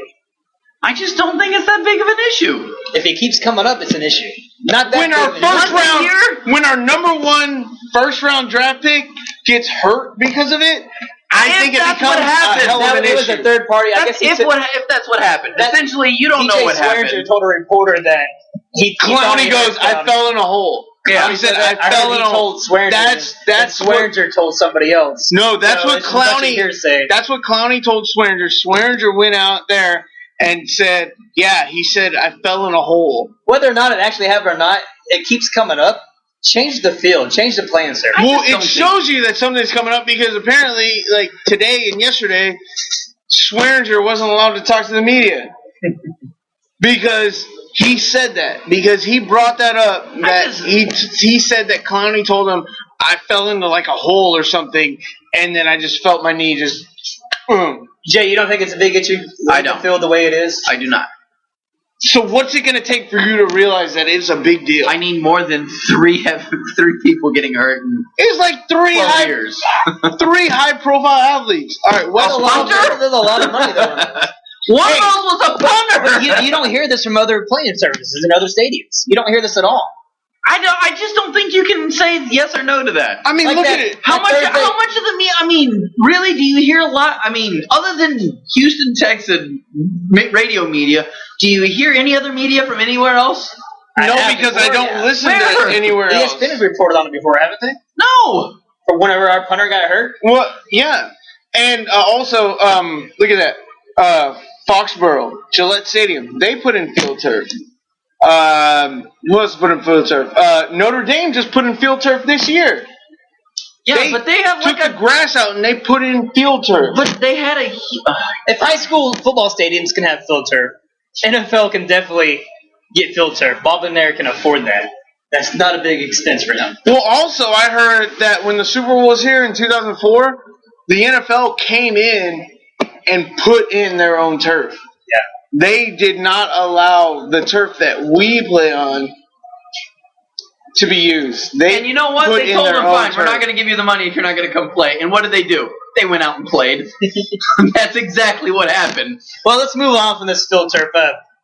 I just don't think it's that big of an issue. If it keeps coming up, it's an issue. Not that when our number 1 first-round draft pick gets hurt because of it, I think it becomes a hell of an issue. It was a third party. I guess if that's what happened. Essentially, you don't know what happened. Swearinger told a reporter that Clowney goes, "I fell in a hole." Yeah, he said, "I fell in a hole." That's Swearinger told somebody else. No, that's what Clowney. That's what Clowney told Swearinger. Swearinger went out there and said, "Yeah," he said, "I fell in a hole." Whether or not it actually happened or not, it keeps coming up. Change the field. Change the playing surface. Well, it shows you that something's coming up because apparently, like today and yesterday, Swearinger wasn't allowed to talk to the media because he said that. Because he brought that up. He said that Clowney told him, "I fell into like a hole or something, and then I just felt my knee just." Jay, you don't think it's a big issue? I don't feel the way it is. I do not. So what's it going to take for you to realize that it's a big deal? I need more than 3 people getting hurt in it's like 3 years. 3 high-profile athletes. All right, there's a lot of money though. One of those was a punter. You don't hear this from other playing services in other stadiums. You don't hear this at all. I just don't think you can say yes or no to that. I mean, look at it. How much of the media? I mean, really, do you hear a lot? I mean, other than Houston, Texas radio media, do you hear any other media from anywhere else? No, because I don't listen to anywhere else. ESPN has reported on it before, haven't they? No. For whenever our punter got hurt? Well, yeah. And also, look at that. Foxborough, Gillette Stadium, they put in field turf. Who else put in field turf? Notre Dame just put in field turf this year. Yeah, but they have took the grass out and they put in field turf. But they had if high school football stadiums can have field turf, NFL can definitely get field turf. Bob and Nair can afford that. That's not a big expense for them. Well, also, I heard that when the Super Bowl was here in 2004, the NFL came in and put in their own turf. Yeah. They did not allow the turf that we play on to be used. And you know what? They told them, fine, we're not going to give you the money if you're not going to come play. And what did they do? They went out and played. That's exactly what happened. Well, let's move on from this field turf.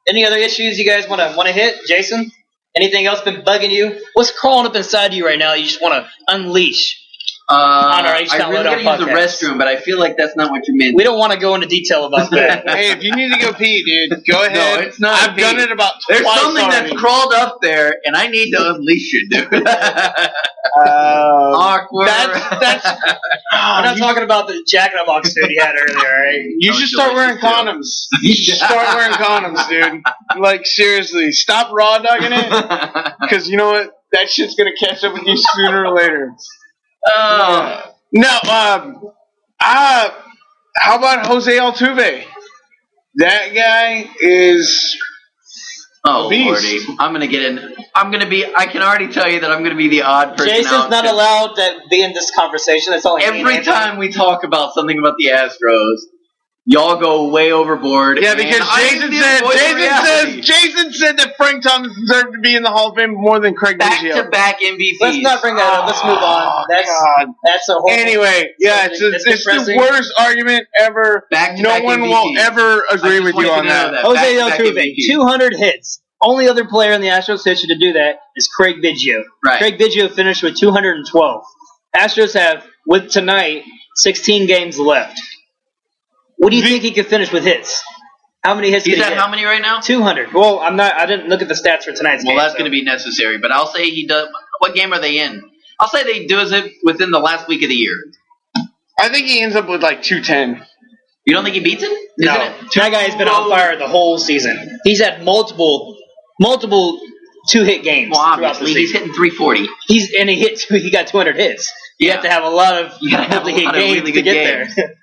Any other issues you guys want to hit? Jason? Anything else been bugging you? What's crawling up inside you right now you just want to unleash? on our Htown I really Lowdown gotta use the podcast. restroom, but I feel like that's not what you meant. We don't want to go into detail about that. Hey, if you need to go pee, dude, go ahead. No, it's not I've pee. done it about There's twice something already. that's crawled up there, and I need to unleash it, dude. Awkward. That's We're not talking about the Jack in the Box suit he had earlier, right? You should start wearing condoms. You should start wearing condoms, dude. Like, seriously. Stop raw dogging it. Because you know what? That shit's going to catch up with you sooner or later. No, how about Jose Altuve? That guy is... Oh, beast. Lordy. I'm going to get in. I can already tell you that I'm going to be the odd person Jason's out, not 'cause allowed to be in this conversation. That's all he every time we talk about something about the Astros, y'all go way overboard. Yeah, because and I Jason need to avoid reality. said that Frank Thomas deserved to be in the Hall of Fame more than Craig Biggio. Back-to-back MVPs. Let's not bring that up. Let's move on. That's a horrible. Anyway, yeah, it's the depressing. worst argument ever. Back-to-back No one MVPs. will ever agree with you on that. Jose Back-to-back Altuve, MVPs. 200 hits. Only other player in the Astros history to do that is Craig Biggio. Right. Craig Biggio finished with 212. Astros have, with tonight, 16 games left. What do you think he could finish with hits? How many hits He's did he at get? how many right now? 200. Well, I didn't look at the stats for tonight's game. Well, that's going to be necessary, but I'll say he does. What game are they in? I'll say they does it within the last week of the year. I think he ends up with like 210. You don't think he beats it? No. Isn't it That guy's been on fire the whole season. He's had multiple two-hit games Well, throughout the obviously, he's season. hitting 340. He got 200 hits. You Yeah. have to have a lot of You gotta have a multi-hit lot of games really to good get games. there.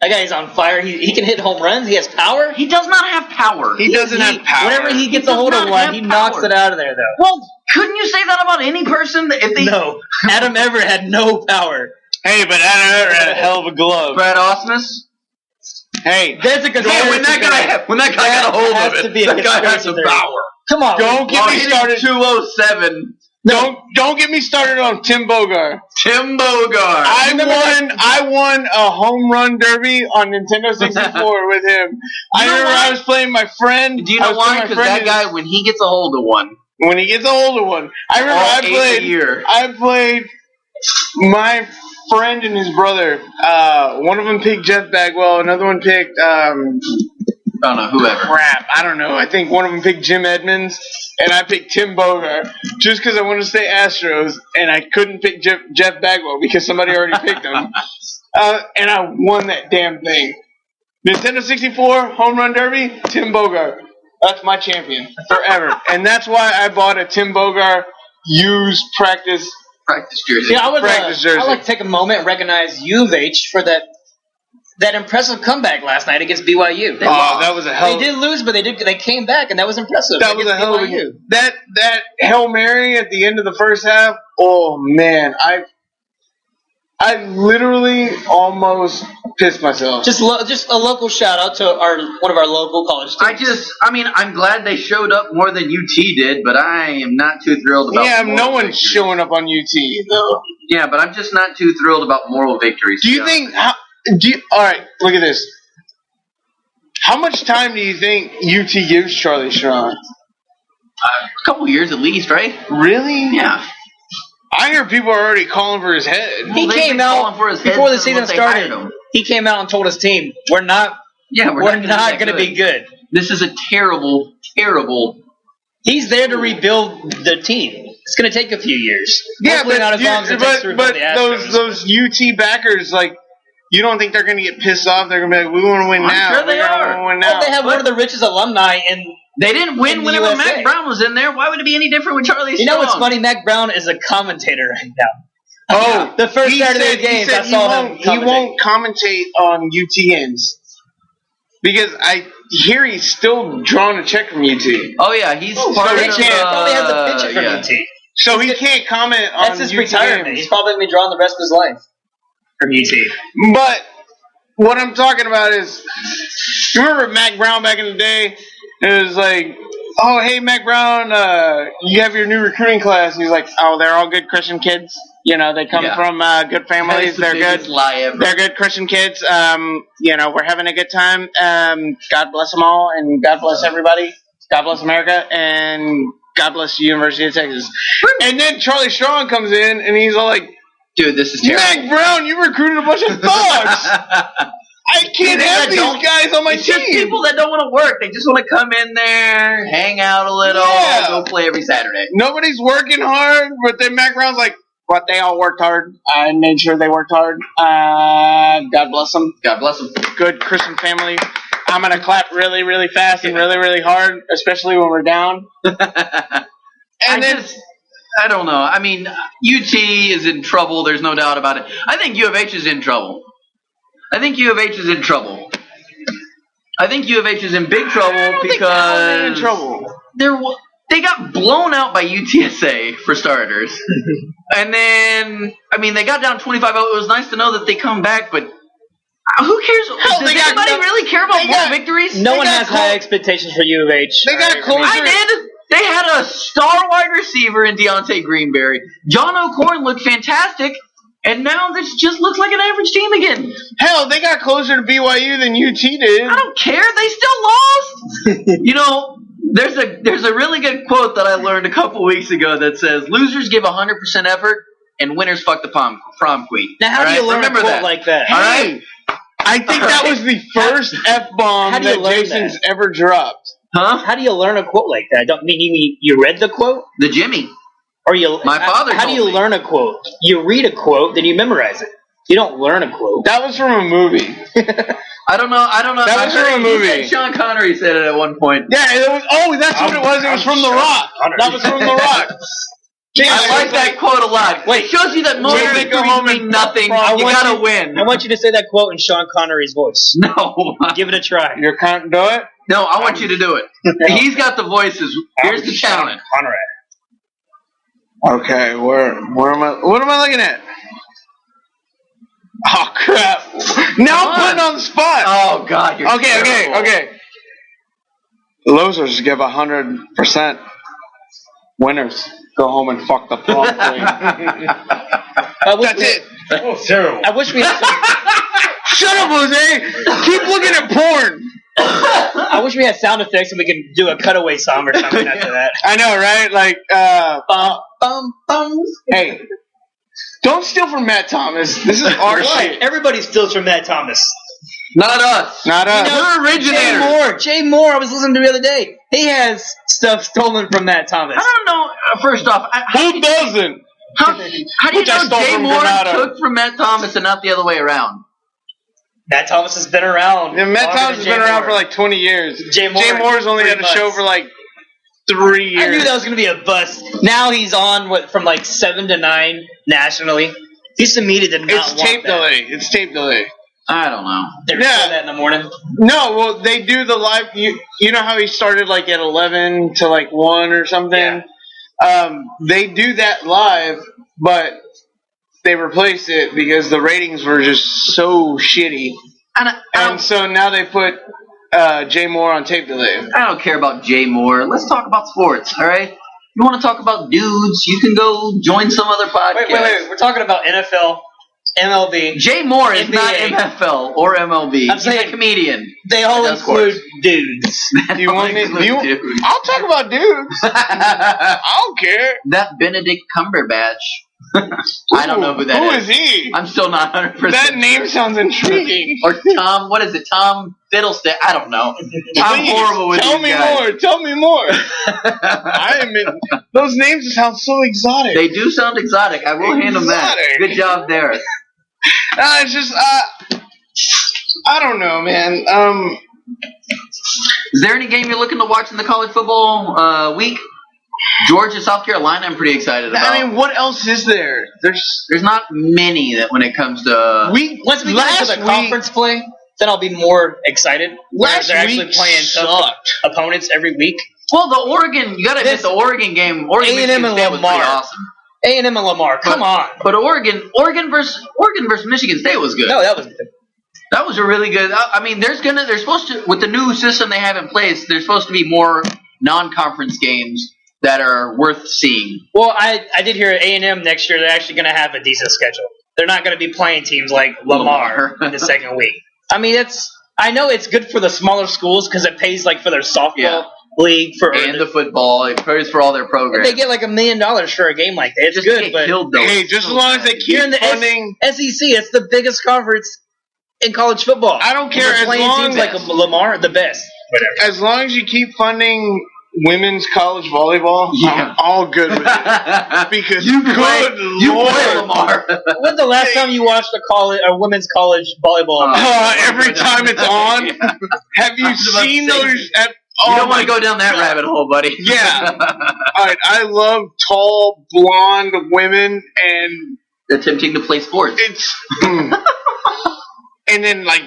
That guy's on fire. He can hit home runs. He has power. He does not have power. He doesn't have power. Whenever he gets He a hold does of not one, have he power. knocks it out of there, though. Well, couldn't you say that about any person? If they No. Adam Everett had no power. Hey, but Adam Everett had a hell of a glove. Brad Osmus? Hey, That's a Hey, when that guy got a hold has of to it, be a that guy had conspiracy some theory. power. Come on. Don't get me Hitting started. 207. Don't get me started on Tim Bogart. Tim Bogart. I won a home run derby on Nintendo 64 with him. I know remember why? I was playing my friend. Do you know why? Because that guy, when he gets a hold of one, when he gets a hold of one, I remember all 8 a year. I played my friend and his brother. One of them picked Jeff Bagwell. Another one picked I don't know, whoever. crap. I don't know. I think one of them picked Jim Edmonds, and I picked Tim Bogart just because I wanted to say Astros, and I couldn't pick Jeff Bagwell because somebody already picked him. And I won that damn thing. Nintendo 64 home run derby, Tim Bogart. That's my champion forever, and that's why I bought a Tim Bogart used practice jersey. Yeah, practice jersey. I'd like to take a moment and recognize UVH for that impressive comeback last night against BYU. That was a hell. They did lose, but they came back, and that was impressive. That was a against hell of BYU. a that Hail Mary at the end of the first half. Oh man, I literally almost pissed myself. Just a local shout out to one of our local college teams. I'm glad they showed up more than UT did, but I am not too thrilled about Yeah, moral no one's victories. showing up on UT. No. Yeah, but I'm just not too thrilled about moral victories. Do you think? All right, look at this. How much time do you think UT gives Charlie Strong? A couple years at least, right? Really? Yeah. I hear people are already calling for his head. He they've came been out calling for his head before the since season once they hired started. him. He came out and told his team, "We're not going to be good." This is a terrible, terrible. He's there to rebuild the team. It's going to take a few years. Yeah, Hopefully not as long as it takes to rebuild but the Astros. those UT backers, like, you don't think they're going to get pissed off? They're going to be like, "We want to win I'm now." sure they are. Win Well, now. they have one of the richest alumni in. They didn't win In the whenever USA. Mac Brown was in there. Why would it be any different with Charlie Strong? You know what's funny? Mac Brown is a commentator right now. Oh, The first he Saturday said- games, he said I saw him he won't commentate on UTNs because I hear he's still drawing a check from UT. Oh yeah, he's part he of. can't- Probably has a picture from yeah. UT. So he can't comment on That's his UT retirement. games. He's probably going to be drawing the rest of his life from UT. But what I'm talking about is, you remember Mac Brown back in the day? It was like, "Oh, hey, Mac Brown, you have your new recruiting class." He's like, "Oh, they're all good Christian kids. You know, they come Yeah. from good That families. is the They're biggest good. lie ever. They're good Christian kids. You know, we're having a good time. God bless them all, and God bless everybody. God bless America, and God bless the University of Texas." And then Charlie Strong comes in, and he's all like, Dude, this is terrible. Mac Brown, you recruited a bunch of thugs. I can't have these guys on my It's team. just people that don't want to work. They just want to come in there, hang out a little, go play every Saturday. Nobody's working hard, but then Mac Brown's like, "What? They all worked hard. I made sure they worked hard. God bless them. God bless them. Good Christian family. I'm gonna clap really, really fast and really, really hard, especially when we're down." I don't know. I mean, UT is in trouble. There's no doubt about it. I think U of H is in trouble. I think U of H is in trouble. I think U of H is in big trouble because they're in trouble. They got blown out by UTSA for starters, and then they got down 25-0. It was nice to know that they come back, but who cares? Does anybody really care about more victories? No one has high expectations for U of H. They got closer. I did. They had a star wide receiver in Deontay Greenberry. John O'Corn looked fantastic, and now this just looks like an average team again. Hell, they got closer to BYU than UT did. I don't care. They still lost. There's a really good quote that I learned a couple weeks ago that says, "Losers give 100% effort, and winners fuck the prom queen." Now, how do you learn a quote like that? All right. I think that was the first F-bomb that Jason's ever dropped. Huh? How do you learn a quote like that? I don't mean you read the quote? The Jimmy. Or you? My father How do you told me. learn a quote? You read a quote, then you memorize it. You don't learn a quote. That was from a movie. I don't know. That was from a movie. Sean Connery said it at one point. Yeah, it was. Oh, that's what it was. It was from The Rock. That was from The Rock. I like that quote a lot. Wait, it shows you that most victories mean nothing. You gotta win. I want you to say that quote in Sean Connery's voice. No. Give it a try. You can't do it? No, I want you to do it. He's got the voices. Here's the challenge. Conrad. Okay, where am I? What am I looking at? Oh crap! Now I'm putting on the spot. Oh God, you're terrible. Okay. Losers give 100%. Winners go home and fuck the prom queen. That's it. That was terrible. I wish we had Shut up, Jose. Keep looking at porn. I wish we had sound effects and we could do a cutaway song or something after that. I know, right? Like, hey, don't steal from Matt Thomas. This is our shit. Everybody steals from Matt Thomas. Not us. Not us. We're originators. Jay Moore, I was listening to the other day. He has stuff stolen from Matt Thomas. I don't know. First off, Who doesn't? how do you Which I know stole Jay from Moore Granado. took from Matt Thomas and not the other way around? Matt Thomas has been around. Yeah, Matt longer Thomas has than been Jay around Moore. for like 20 years. Jay Moore's only had a show for like 3 years. I knew that was going to be a bust. Now he's on from like 7 to 9 nationally. Houston Media did not It's want tape that. delay. It's tape delay. I don't know. They're Yeah. doing that in the morning. No, well, they do the live. You know how he started like at 11 to like 1 or something? Yeah. They do that live, but they replace it because the ratings were just so shitty. And so now they put Jay Moore on tape delay. I don't care about Jay Moore. Let's talk about sports, all right? You want to talk about dudes, you can go join some other podcast. Wait. We're talking about NFL, MLB. Jay Moore is not NBA. NFL or MLB. I'm He's saying a comedian. They all That's include sports. dudes. Do you want me? Dudes. I'll talk about dudes. I don't care. That Benedict Cumberbatch. I don't know who that is. Who is he? I'm still not 100%. That name sounds intriguing. Or Tom, what is it? Tom Fiddlestick? I don't know. I'm Please, horrible with tell these me guys. more. Tell me more. I am in. Those names sound so exotic. They do sound exotic. I will hand them that. Exotic. Good job there. It's just I don't know, man. Is there any game you're looking to watch in the college football week? Georgia, South Carolina, I'm pretty excited about. I mean, what else is there? There's not many that when it comes to... Once we get into the conference play, then I'll be more excited. Last they're actually week playing tough sucked. opponents every week. Well, the Oregon, you got to admit the Oregon game. Oregon A&M Michigan and State was pretty Lamar. awesome. A&M and Lamar, come on. But Oregon versus Michigan State was good. No, that was good. That was a really good. I mean, they're supposed to, with the new system they have in place, there's supposed to be more non-conference games that are worth seeing. Well, I did hear at A&M next year they're actually going to have a decent schedule. They're not going to be playing teams like Lamar in the second week. I mean, I know it's good for the smaller schools because it pays like for their softball league for and the football. It pays for all their programs. They get like $1 million for a game like that. It's just good, get but killed, though. Hey, just as long as they you're keep in the funding. SEC. It's the biggest conference in college football. I don't care, They're as playing long teams as- like Lamar, the best. Whatever. As long as you keep funding women's college volleyball, I'm all good with it. Because you play Lord. Lamar. When's the last time you watched a women's college volleyball? Every time it's on. Have you seen those? You don't want to go down that rabbit hole, buddy. Yeah. All right. I love tall, blonde women, and attempting to play sports. it's and then like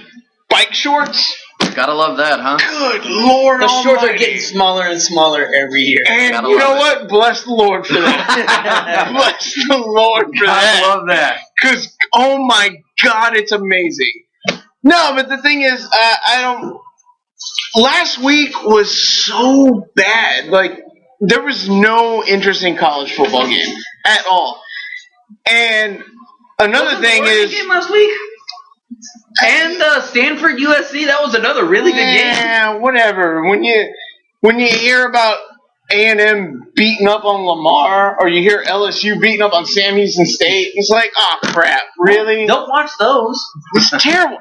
bike shorts. Gotta love that, huh? Good Lord The shorts are Almighty. getting smaller and smaller every year. And Gotta you know love what? Bless the Lord for that. Bless the Lord for that. I love that. Because, oh my God, it's amazing. No, but the thing is, I don't. Last week was so bad. Like, there was no interesting college football game at all. And another thing is. Game last week? And Stanford USC, that was another really good game. Yeah, whatever. When you hear about A&M beating up on Lamar, or you hear LSU beating up on Sam Houston State, it's like, oh crap, really? Don't watch those. It's terrible.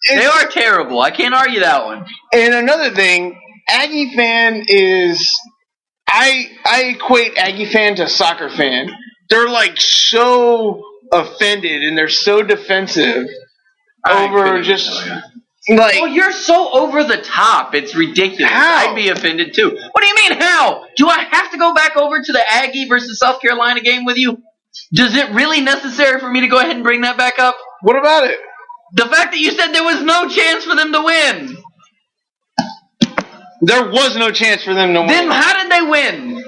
They are terrible. I can't argue that one. And another thing, Aggie fan is, I equate Aggie fan to soccer fan. They're like so offended and they're so defensive over just like. Oh, you're so over the top. It's ridiculous. How? I'd be offended too. What do you mean, how? Do I have to go back over to the Aggie versus South Carolina game with you? Does it really necessary for me to go ahead and bring that back up? What about it? The fact that you said there was no chance for them to win. There was no chance for them to win. Then how did they win?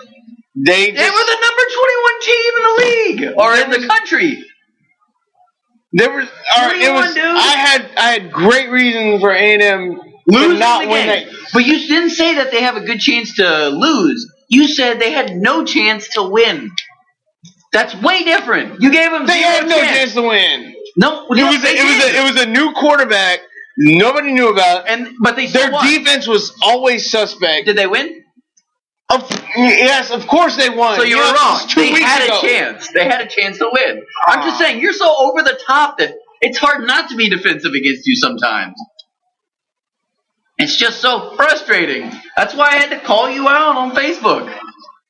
They They were the number 21 team in the league or in the country. There was, all right, it 21, was. dude. I had great reasons for A&M Losing to not the win game. that. But you didn't say that they have a good chance to lose. You said they had no chance to win. That's way different. You gave them They zero had no chance to win. No, It was a new quarterback. Nobody knew about. but they still Their won. defense was always suspect. Did they win? Yes, of course they won. So you were Yes, wrong. this was 2 They weeks had ago. a chance. They had a chance to win. I'm just saying, you're so over the top that it's hard not to be defensive against you sometimes. It's just so frustrating. That's why I had to call you out on Facebook.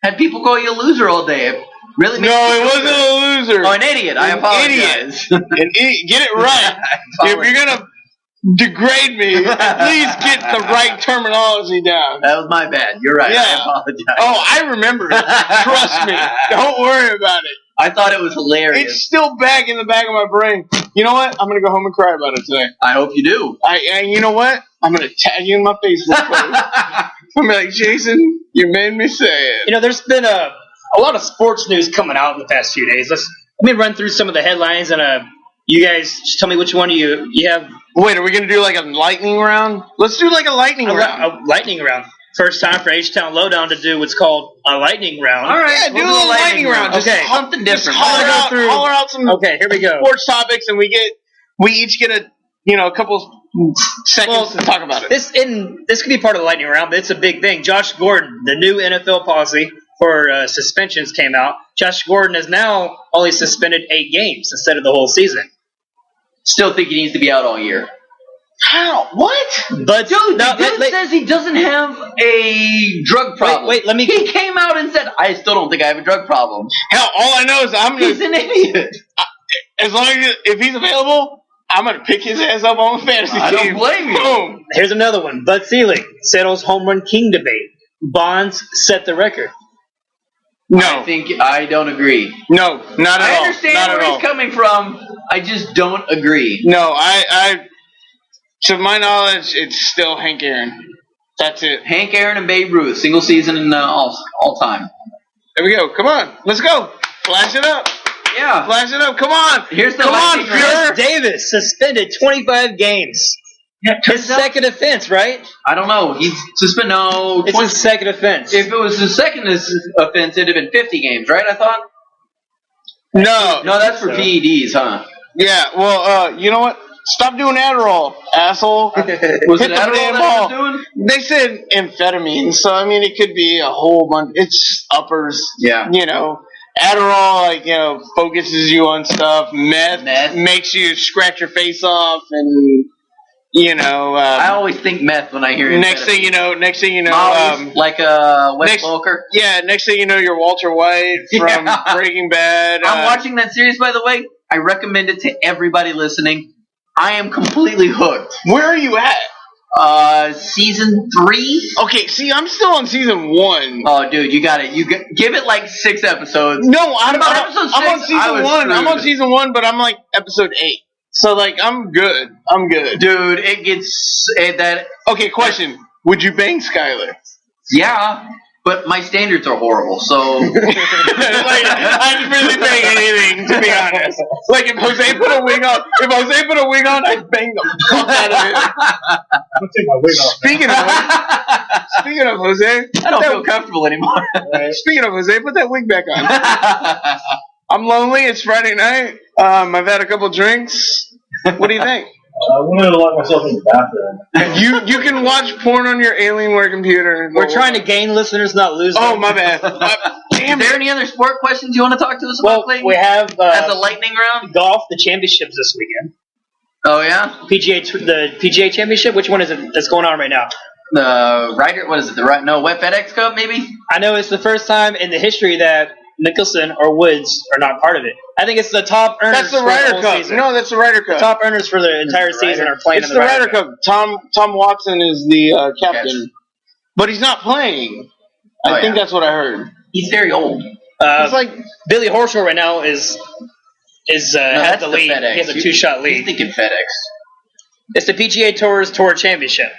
Had people call you a loser all day. It really makes No, me it feel wasn't good. a loser. Oh, an idiot. I An apologize. An idiot. Get it right. If you're gonna degrade me, at least get the right terminology down. That was my bad. You're right. Yeah. I apologize. Oh, I remember it. Trust me. Don't worry about it. I thought it was hilarious. It's still back in the back of my brain. You know what? I'm gonna go home and cry about it today. I hope you do. And you know what? I'm gonna tag you in my Facebook post. I'm gonna be like, Jason, you made me say it. You know, there's been a lot of sports news coming out in the past few days. Let me run through some of the headlines, and you guys just tell me which one you have. Wait, are we gonna do like a lightning round? Let's do like a lightning round. A lightning round. First time for Htown Lowdown to do what's called a lightning round. All right. Yeah, do a little lightning round. Just Okay. Something different. Holler out some Okay, here we go. sports topics, and we each get a couple seconds to talk about it. This could be part of the lightning round, but it's a big thing. Josh Gordon, the new NFL policy for suspensions came out. Josh Gordon is now only suspended 8 games instead of the whole season. Still think he needs to be out all year. How? What? But Dude, the dude says he doesn't have a drug problem. Wait, let me. He came out and said, I still don't think I have a drug problem. Hell, all I know is He's an idiot. as long as if he's available, I'm gonna pick his ass up on the fantasy team. I don't blame you. Boom. Here's another one. Bud Selig settles home run king debate. Bonds set the record. No, I don't agree. no, not at all. I understand Not where at he's all. coming from. I just don't agree. No, I to my knowledge, it's still Hank Aaron. That's it. Hank Aaron and Babe Ruth, single season and all time. There we go. Come on, let's go. Flash it up. Yeah. Flash it up. Come on. Here's the Come on, lightning Fuhrer. round. Davis suspended 25 games. His second offense, right? I don't know. He's suspended. No, It's his second offense. if it was his second offense, it'd have been 50 games, right? I thought. No. No, that's for So. PEDs, huh? Yeah. Well, you know what? Stop doing Adderall, asshole. Was Hit it the Adderall damn that ball. I was doing? They said amphetamine, so I mean, it could be a whole bunch. It's just uppers. Yeah. You know, Adderall, like, you know, focuses you on stuff. Meth makes you scratch your face off, and you know. I always think meth when I hear it. Next thing you know, Molly's, like Wes Welker. Yeah, next thing you know, you're Walter White from Breaking Bad. I'm watching that series, by the way. I recommend it to everybody listening. I am completely hooked. Where are you at? Season 3. Okay, see, I'm still on season 1. Oh, dude, you got it. Give it like 6 episodes. No, I'm episode 6, on season 1. I'm on season 1, but I'm like episode 8. So like, I'm good. Dude, it gets that. Okay, question: would you bang Skylar? Yeah. But my standards are horrible, so. Like, I'd really bang anything, to be honest. Like, if Jose put a wing on, I'd bang the fuck out of it. I'll take my wig off. Speaking of Jose, I don't feel comfortable anymore. Speaking of Jose, put that wig back on. I'm lonely. It's Friday night. I've had a couple drinks. What do you think? I'm going to lock myself in the bathroom. You can watch porn on your Alienware computer. We're trying to gain listeners, not lose them. Oh, my bad. Damn Is there any other sport questions you want to talk to us about, Clayton? We have as a lightning round? Golf, the championships this weekend. Oh, yeah? The PGA Championship? Which one is it that's going on right now? The Ryder, what is it? Wet FedEx Cup, maybe? I know it's the first time in the history that Mickelson or Woods are not part of it. I think it's the top earners. That's the for Ryder whole Cup. season. No, that's the Ryder Cup. The top earners for the entire season are playing It's in the Ryder Cup. Tom Watson is the captain, but he's not playing. I think that's what I heard. He's very old. It's like Billy Horschel right now has the lead. FedEx. He has a 2-shot lead. He's thinking FedEx. It's the PGA Tour's Tour Championship.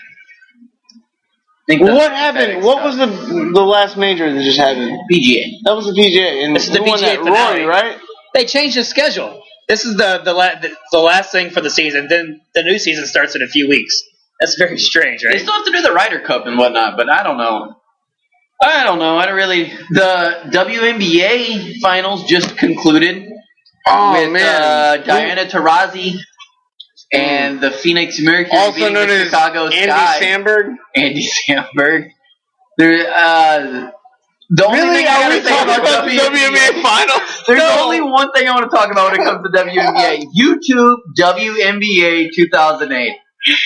What happened? What was the last major that just happened? PGA. That was the PGA, and This is the who won PGA that? finale. Rory, right? They changed the schedule. This is the last thing for the season. Then the new season starts in a few weeks. That's very strange, right? They still have to do the Ryder Cup and whatnot, but I don't know. I don't really. The WNBA finals just concluded with Diana Taurasi and the Phoenix Mercury Also beating known the as Chicago Andy Sky. Samberg. Andy Samberg. The only Really? thing I Are gotta we say talking about about the WNBA finals? There's only one thing I want to talk about when it comes to WNBA. YouTube WNBA 2008.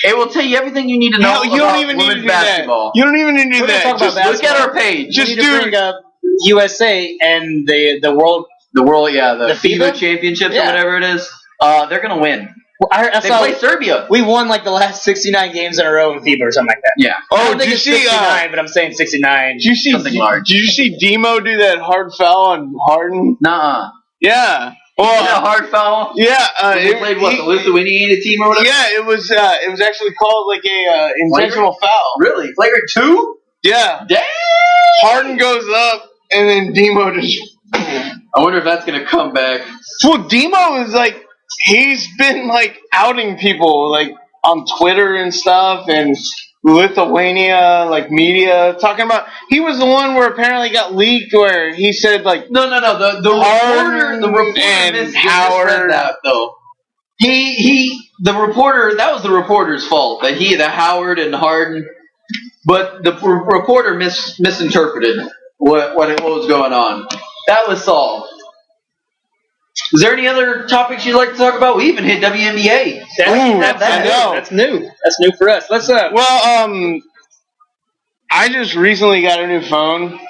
It will tell you everything you need to know You about don't even need to women's do basketball. that. You don't even need to do that. talk about Just Look at our page. You need to bring up USA and the world. The FIBA FIBA? Championships Yeah. or whatever it is. They're gonna win. They play Serbia. We won like the last 69 games in a row in FIBA or something like that. Yeah. I don't Oh, think did you it's see? 69, but I'm saying 69. Did you see? Something large. Did you see Demo do that hard foul on Harden? Nuh-uh. Yeah. Is that a hard foul? Yeah. They played the Lithuanian team or whatever? Yeah, it was actually called like a intentional foul. Really? Flagrant 2? Yeah. Dang! Harden goes up, and then Demo just. I wonder if that's gonna come back. Well, Demo is like he's been like outing people like on Twitter and stuff, and Lithuania like media talking about. He was the one where apparently got leaked where he said like No. The reporter and misread Howard. that though. The reporter. That was the reporter's fault. That Howard and Harden, but the reporter misinterpreted what was going on. That was solved. Is there any other topics you'd like to talk about? We even hit WNBA. That's new. That's new for us. Let's I just recently got a new phone.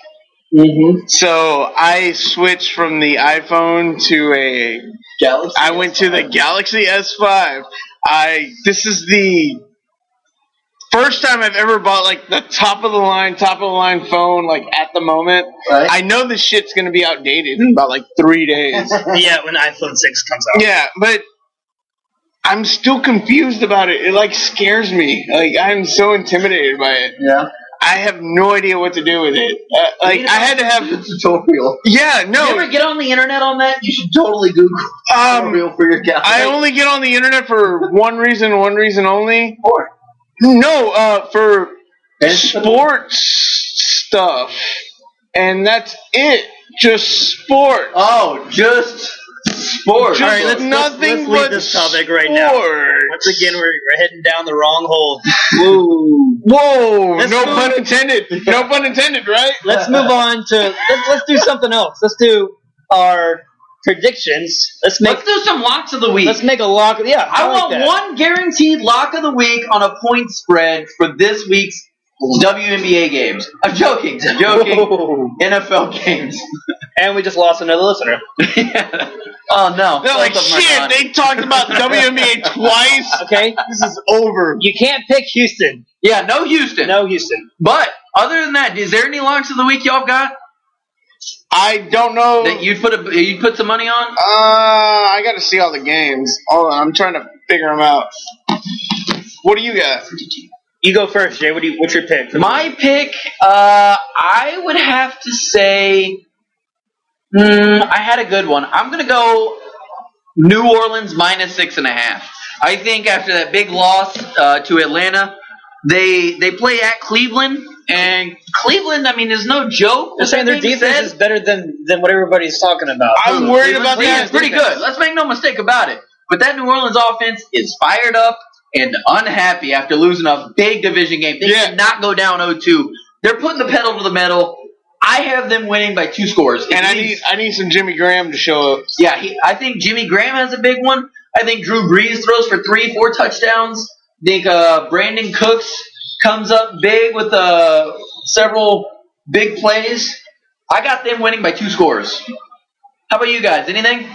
Mm-hmm. So I switched from the iPhone to a Galaxy. I went to the Galaxy S5. This is the first time I've ever bought like the top of the line phone like at the moment. Right. I know this shit's gonna be outdated in about like 3 days. yeah, when iPhone 6 comes out. Yeah, but I'm still confused about it. It like scares me. Like I'm so intimidated by it. Yeah. I have no idea what to do with it. I had to have a tutorial. Yeah, no. You ever get on the internet on that? You should totally Google tutorial for your Galaxy. I only get on the internet for one reason only. Or No, for sports stuff, and that's it. Just sport. Oh, just sports. All right, let's Nothing leave but this topic right now. sports. Once again, we're heading down the wrong hole. Whoa! Let's No move- pun intended. No pun intended, right? Let's move on to let's do something else. Let's do our predictions. Let's do some locks of the week. make a lock. Yeah, I like want that. one guaranteed lock of the week on a point spread for this week's WNBA games. I'm joking. Whoa. NFL games. And we just lost another listener. Oh no! They're like, Both of them are shit, gone. they talked about WNBA twice. Okay, This is over. you can't pick Houston. Yeah, no Houston. No Houston. But other than that, is there any locks of the week y'all got I don't know. that you'd put some money on? I got to see all the games. Hold on, I'm trying to figure them out. What do you got? You go first, Jay. What's your pick? My pick, I would have to say, I had a good one. I'm gonna go New Orleans minus 6.5. I think after that big loss to Atlanta, they play at Cleveland, and Cleveland, I mean, is no joke. They're saying their defense is better than what everybody's talking about. I'm worried about Cleveland's that. pretty good. Let's make no mistake about it. But that New Orleans offense is fired up and unhappy after losing a big division game. They Yeah. cannot go down 0-2. They're putting the pedal to the metal. I have them winning by 2 scores. And I need some Jimmy Graham to show up. Yeah, I think Jimmy Graham has a big one. I think Drew Brees throws for 3-4 touchdowns. I think Brandon Cooks comes up big with several big plays. I got them winning by 2 scores. How about you guys? Anything?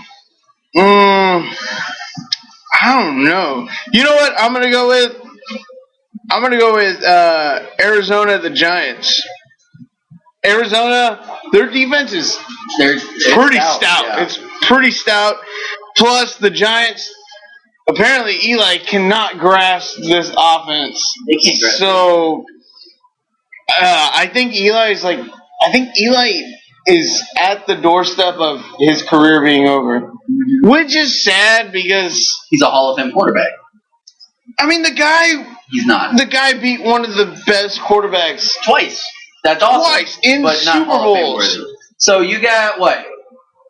I don't know. You know what? I'm gonna go with Arizona, the Giants. Arizona, their defense is They're pretty stout. yeah. It's pretty stout. Plus, the Giants, apparently Eli cannot grasp this offense. They can't grasp So, I think Eli is at the doorstep of his career being over. Which is sad because, He's a Hall of Fame quarterback. I mean, the guy He's not. beat one of the best quarterbacks Twice. That's awesome. twice in but not Super Hall of Fame Bowls. worthy. So you got what?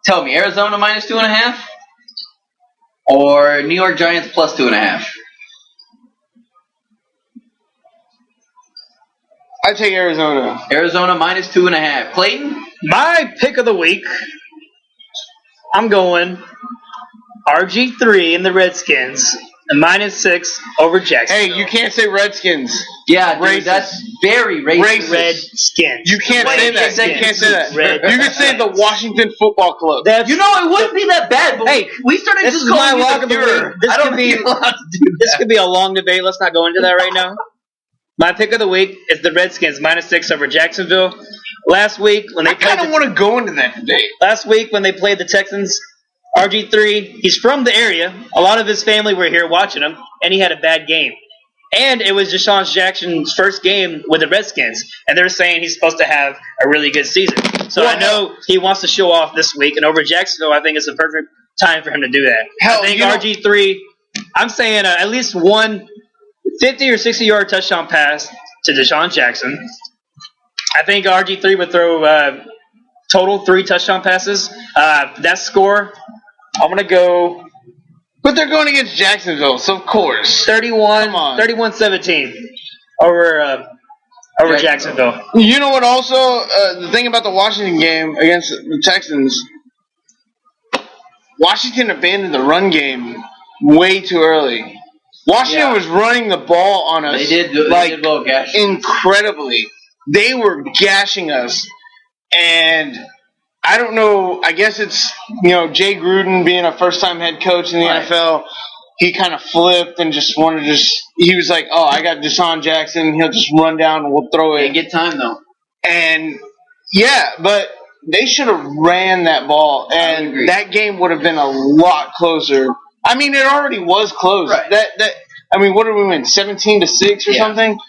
Tell me, Arizona minus 2.5? Or New York Giants plus 2.5? I take Arizona. Arizona minus 2.5. Clayton? My pick of the week, I'm going RG3 and the Redskins, and -6 over Jacksonville. Hey, you can't say Redskins. Yeah, dude, Racist. that's very racist. Racist. Redskins. You can't Wait, say that. Redskins. You can't say that. Redskins. You can say the Washington Football Club. That's, You know, it wouldn't be that bad, but Hey, we started this just is my calling lock you of the the Fuhrer. week. This I don't could be- think you're allowed to do this that. could be a long debate. Let's not go into that right now. My pick of the week is the Redskins -6 over Jacksonville. Last week when I they played kind of want to go into that debate. the Texans, RG3, he's from the area. A lot of his family were here watching him, and he had a bad game. And it was Deshaun Jackson's first game with the Redskins, and they're saying he's supposed to have a really good season. So Well, I know he wants to show off this week, and over Jacksonville, I think it's a perfect time for him to do that. Hell, I think you know- RG3, I'm saying at least one 50 or 60-yard touchdown pass to Deshaun Jackson. I think RG3 would throw total 3 touchdown passes. That score, I'm going to go But they're going against Jacksonville, so of course. 31-17 over Jacksonville. You know what also, the thing about the Washington game against the Texans, Washington abandoned the run game way too early. Washington Yeah. was running the ball on us They did well, gosh. incredibly. They were gashing us. And I don't know, I guess it's, Jay Gruden being a first-time head coach in the Right. NFL, he kind of flipped and just wanted to he was like, oh, I got Deshaun Jackson, he'll just run down and we'll throw They it. get time, though. And, yeah, but they should have ran that ball, I and agree. that game would have been a lot closer. I mean, it already was close. Right. What did we win, 17-6 or Yeah. something?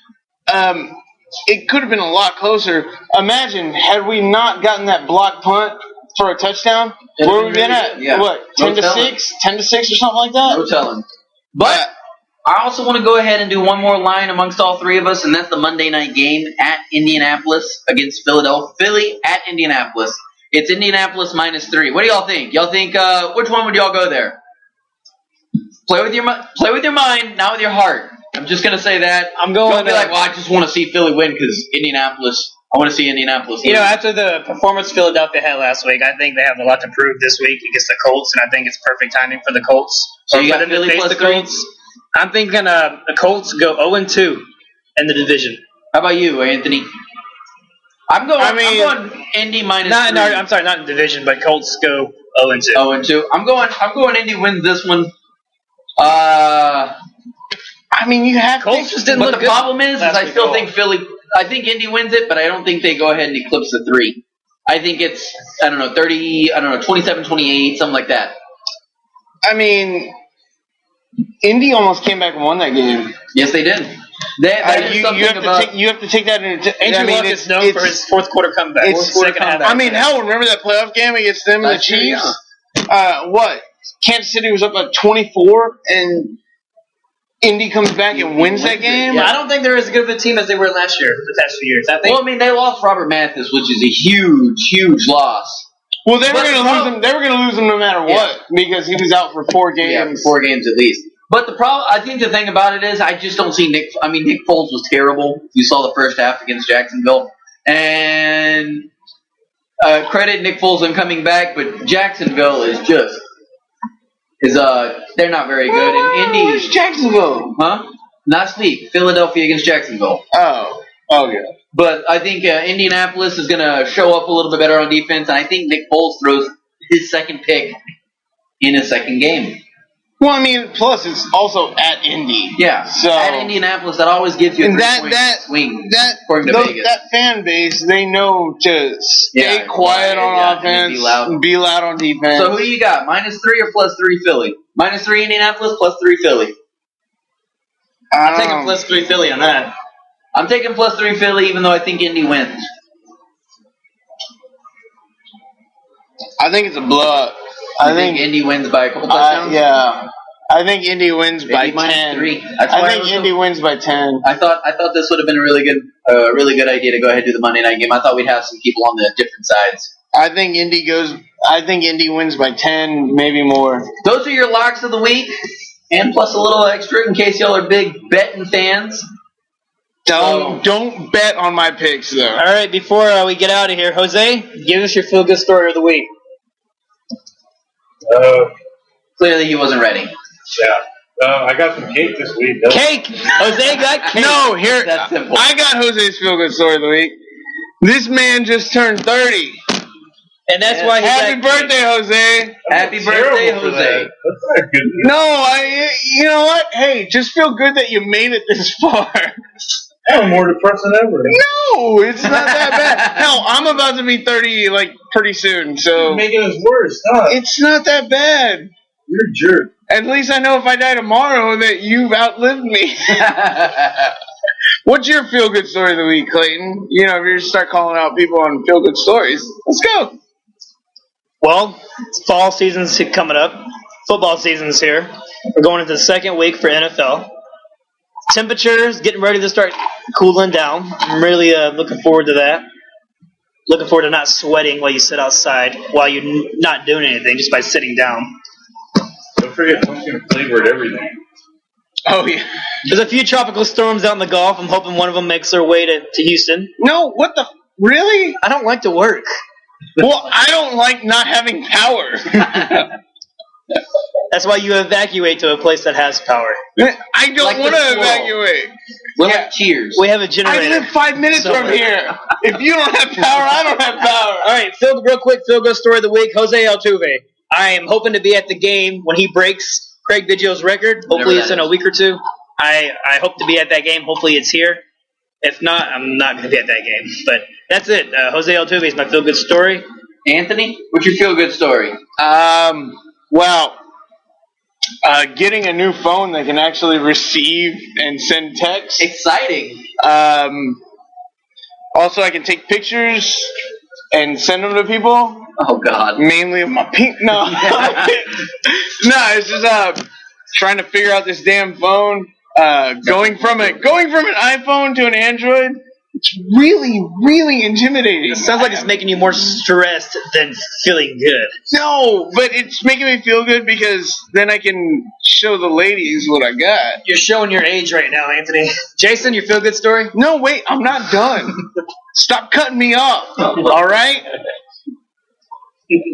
It could have been a lot closer. Imagine, had we not gotten that block punt for a touchdown, It'd where been would we been really at? good, yeah. What, No 10-6? 10-6 or something like that? No telling. But I also want to go ahead and do one more line amongst all three of us, and that's the Monday night game at Indianapolis against Philadelphia. Philly at Indianapolis. It's Indianapolis -3. What do y'all think? Y'all think which one would y'all go there? Play with your mind, not with your heart. I'm just gonna say that. I'm going. Don't be like, well, I just want to see Philly win because Indianapolis. I want to see Indianapolis win. You know, after the performance Philadelphia had last week, I think they have a lot to prove this week against the Colts, and I think it's perfect timing for the Colts. So you for got them to Philly face plus the Colts. I'm thinking the Colts go 0-2 in the division. How about you, Anthony? I'm going Indy -3. No, I'm sorry, not in division, but Colts go 0-2. 0-2. I'm going Indy wins this one. I mean, you have Colts to. just didn't But look the good problem is last I week still at all. think Philly. I think Indy wins it, but I don't think they go ahead and eclipse the 3. I think it's 27-28, something like that. I mean, Indy almost came back and won that game. Yes, they did. You have to take that into. Andrew Luck is known for his fourth quarter comeback. I mean, hell, remember that playoff game against them and the Chiefs? What? Kansas City was up at 24, and Indy comes back and wins that game? Yeah, I don't think they're as good of a team as they were last year, the past few years. Well, I mean, they lost Robert Mathis, which is a huge, huge loss. Well, they were going to lose him. They were going to lose him no matter what because he was out for 4 games. Yeah, 4 games at least. But the problem, I think the thing about it is, I just don't see Nick. I mean, Nick Foles was terrible. You saw the first half against Jacksonville, and credit Nick Foles on coming back, but Jacksonville is they're not very good. And Indy, where's Jacksonville? huh? Last week, Philadelphia against Jacksonville. Oh, yeah. But I think Indianapolis is going to show up a little bit better on defense, and I think Nick Foles throws his second pick in his second game. Well, I mean, plus it's also at Indy. Yeah. So at Indianapolis, that always gives you a 3-point swing. According to Vegas. That fan base, they know to stay quiet on offense, and be loud on defense. So who do you got? -3 or +3 Philly? -3 Indianapolis, +3 Philly. I'm taking +3 Philly on that. I'm taking +3 Philly, even though I think Indy wins. I think it's a blowout. I think Indy wins by a couple touchdowns. Yeah, I think Indy wins by 10. -3. I think Indy wins by 10. I thought this would have been a really good idea to go ahead and do the Monday night game. I thought we'd have some people on the different sides. I think Indy wins by 10, maybe more. Those are your locks of the week, and plus a little extra in case y'all are big betting fans. Don't bet on my picks though. All right, before we get out of here, Jose, give us your feel-good story of the week. Clearly, he wasn't ready. Yeah. I got some cake this week. Cake! Jose got cake. No, here That's simple. I got Jose's feel-good story of the week. This man just turned 30. And that's why he Happy got birthday, cake. Jose. Happy birthday, Jose. That's not good news. No, you know what? Hey, just feel good that you made it this far. I'm more depressed than ever. No, it's not that bad. Hell, I'm about to be 30 pretty soon, so You're making it worse. Stop. it's not that bad. You're a jerk. At least I know if I die tomorrow that you've outlived me. What's your feel-good story of the week, Clayton? You know, if you just start calling out people on feel-good stories, let's go. Well, fall season's coming up. Football season's here. We're going into the second week for NFL. Temperatures getting ready to start cooling down. I'm really looking forward to that. Looking forward to not sweating while you sit outside, while you're not doing anything, just by sitting down. Don't forget pumpkin flavored everything. Oh, yeah. There's a few tropical storms out in the Gulf. I'm hoping one of them makes their way to Houston. No, what the? Really? I don't like to work. Well, I don't like not having power. That's why you evacuate to a place that has power. I don't Like want the to squirrel. evacuate. Cheers. We have a generator. I live 5 minutes from somewhere. here. If you don't have power, I don't have power. All right, real quick, feel-good story of the week. Jose Altuve. I am hoping to be at the game when he breaks Craig Biggio's record. Hopefully it's in a week or two. I hope to be at that game. Hopefully it's here. If not, I'm not going to be at that game. But that's it. Jose Altuve is my feel-good story. Anthony, what's your feel-good story? Getting a new phone that can actually receive and send text. Exciting. Also, I can take pictures and send them to people. Oh, God. Mainly of my pink. No, no, it's just trying to figure out this damn phone. Going from an iPhone to an Android. It's really, really intimidating. It sounds like it's making you more stressed than feeling good. No, but it's making me feel good because then I can show the ladies what I got. You're showing your age right now, Anthony. Jason, your feel-good story? No, wait, I'm not done. Stop cutting me off, all right?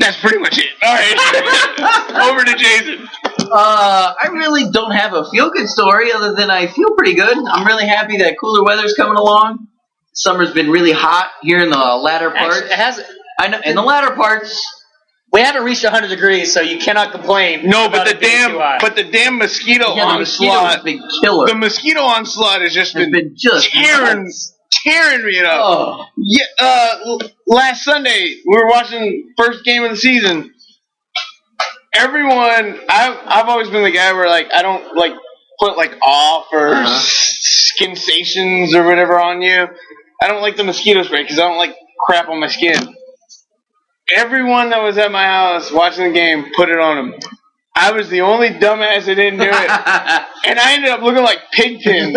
That's pretty much it. All right, over to Jason. I really don't have a feel-good story other than I feel pretty good. I'm really happy that cooler weather's coming along. Summer's been really hot here in the latter parts. Actually, it hasn't. I know in the latter parts. We haven't reached 100 degrees, so you cannot complain. No, about but it being too hot. the damn mosquito Yeah, the mosquito's onslaught. been killer. The mosquito onslaught has just It's been just tearing me up. Oh. Yeah, last Sunday we were watching first game of the season. Everyone, I've always been the guy where like I don't like put like off or skinsations or whatever on you. I don't like the mosquito spray because I don't like crap on my skin. Everyone that was at my house watching the game put it on them. I was the only dumbass that didn't do it. And I ended up looking like Pigpen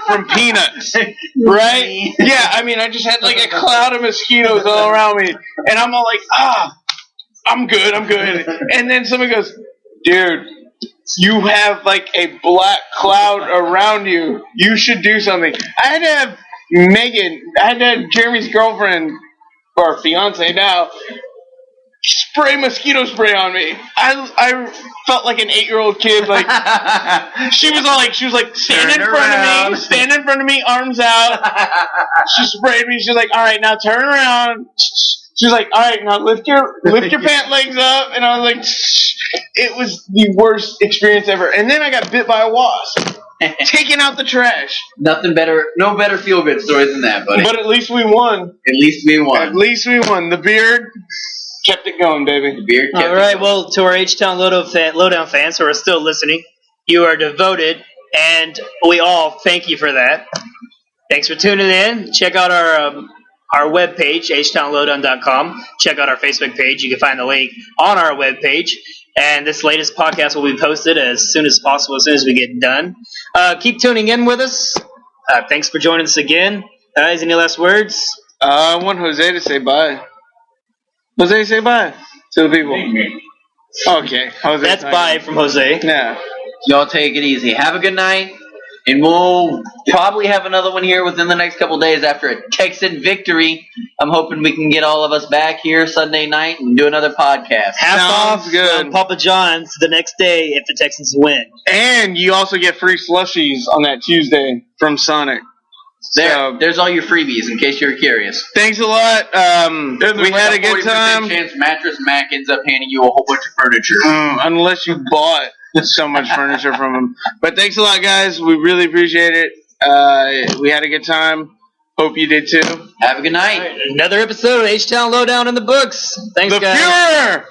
from Peanuts. Right? Yeah, I mean, I just had like a cloud of mosquitoes all around me. And I'm all like, I'm good. And then somebody goes, dude, you have like a black cloud around you. You should do something. I had to have Jeremy's girlfriend, or fiance now, spray mosquito spray on me. I felt like an 8-year-old kid. Like she was like stand in front of me, arms out. She sprayed me. She's like, all right, now turn around. She's like, all right, now lift your pant legs up. And I was like, it was the worst experience ever. And then I got bit by a wasp, taking out the trash. Nothing better, no better feel-good stories than that, buddy. But at least we won. At least we won. The beard kept it going, baby. The beard kept All right, well, to our Htown Lowdown fans who are still listening, you are devoted, and we all thank you for that. Thanks for tuning in. Check out our webpage, htownlowdown.com. Check out our Facebook page. You can find the link on our webpage. And this latest podcast will be posted as soon as possible, as soon as we get done. Keep tuning in with us. Thanks for joining us again. Guys, any last words? I want Jose to say bye. Jose, say bye to the people. Okay. Jose. That's bye from Jose. Yeah. Y'all take it easy. Have a good night. And we'll probably have another one here within the next couple days after a Texan victory. I'm hoping we can get all of us back here Sunday night and do another podcast. Half Sounds off good. on Papa John's the next day if the Texans win. And you also get free slushies on that Tuesday from Sonic. There's all your freebies in case you're curious. Thanks a lot. We had a good time. Chance Mattress Mac ends up handing you a whole bunch of furniture. Unless you bought so much furniture from him. But thanks a lot, guys. We really appreciate it. We had a good time. Hope you did too. Have a good night. Another episode of Htown Lowdown in the books. Thanks, The guys. Fuhrer!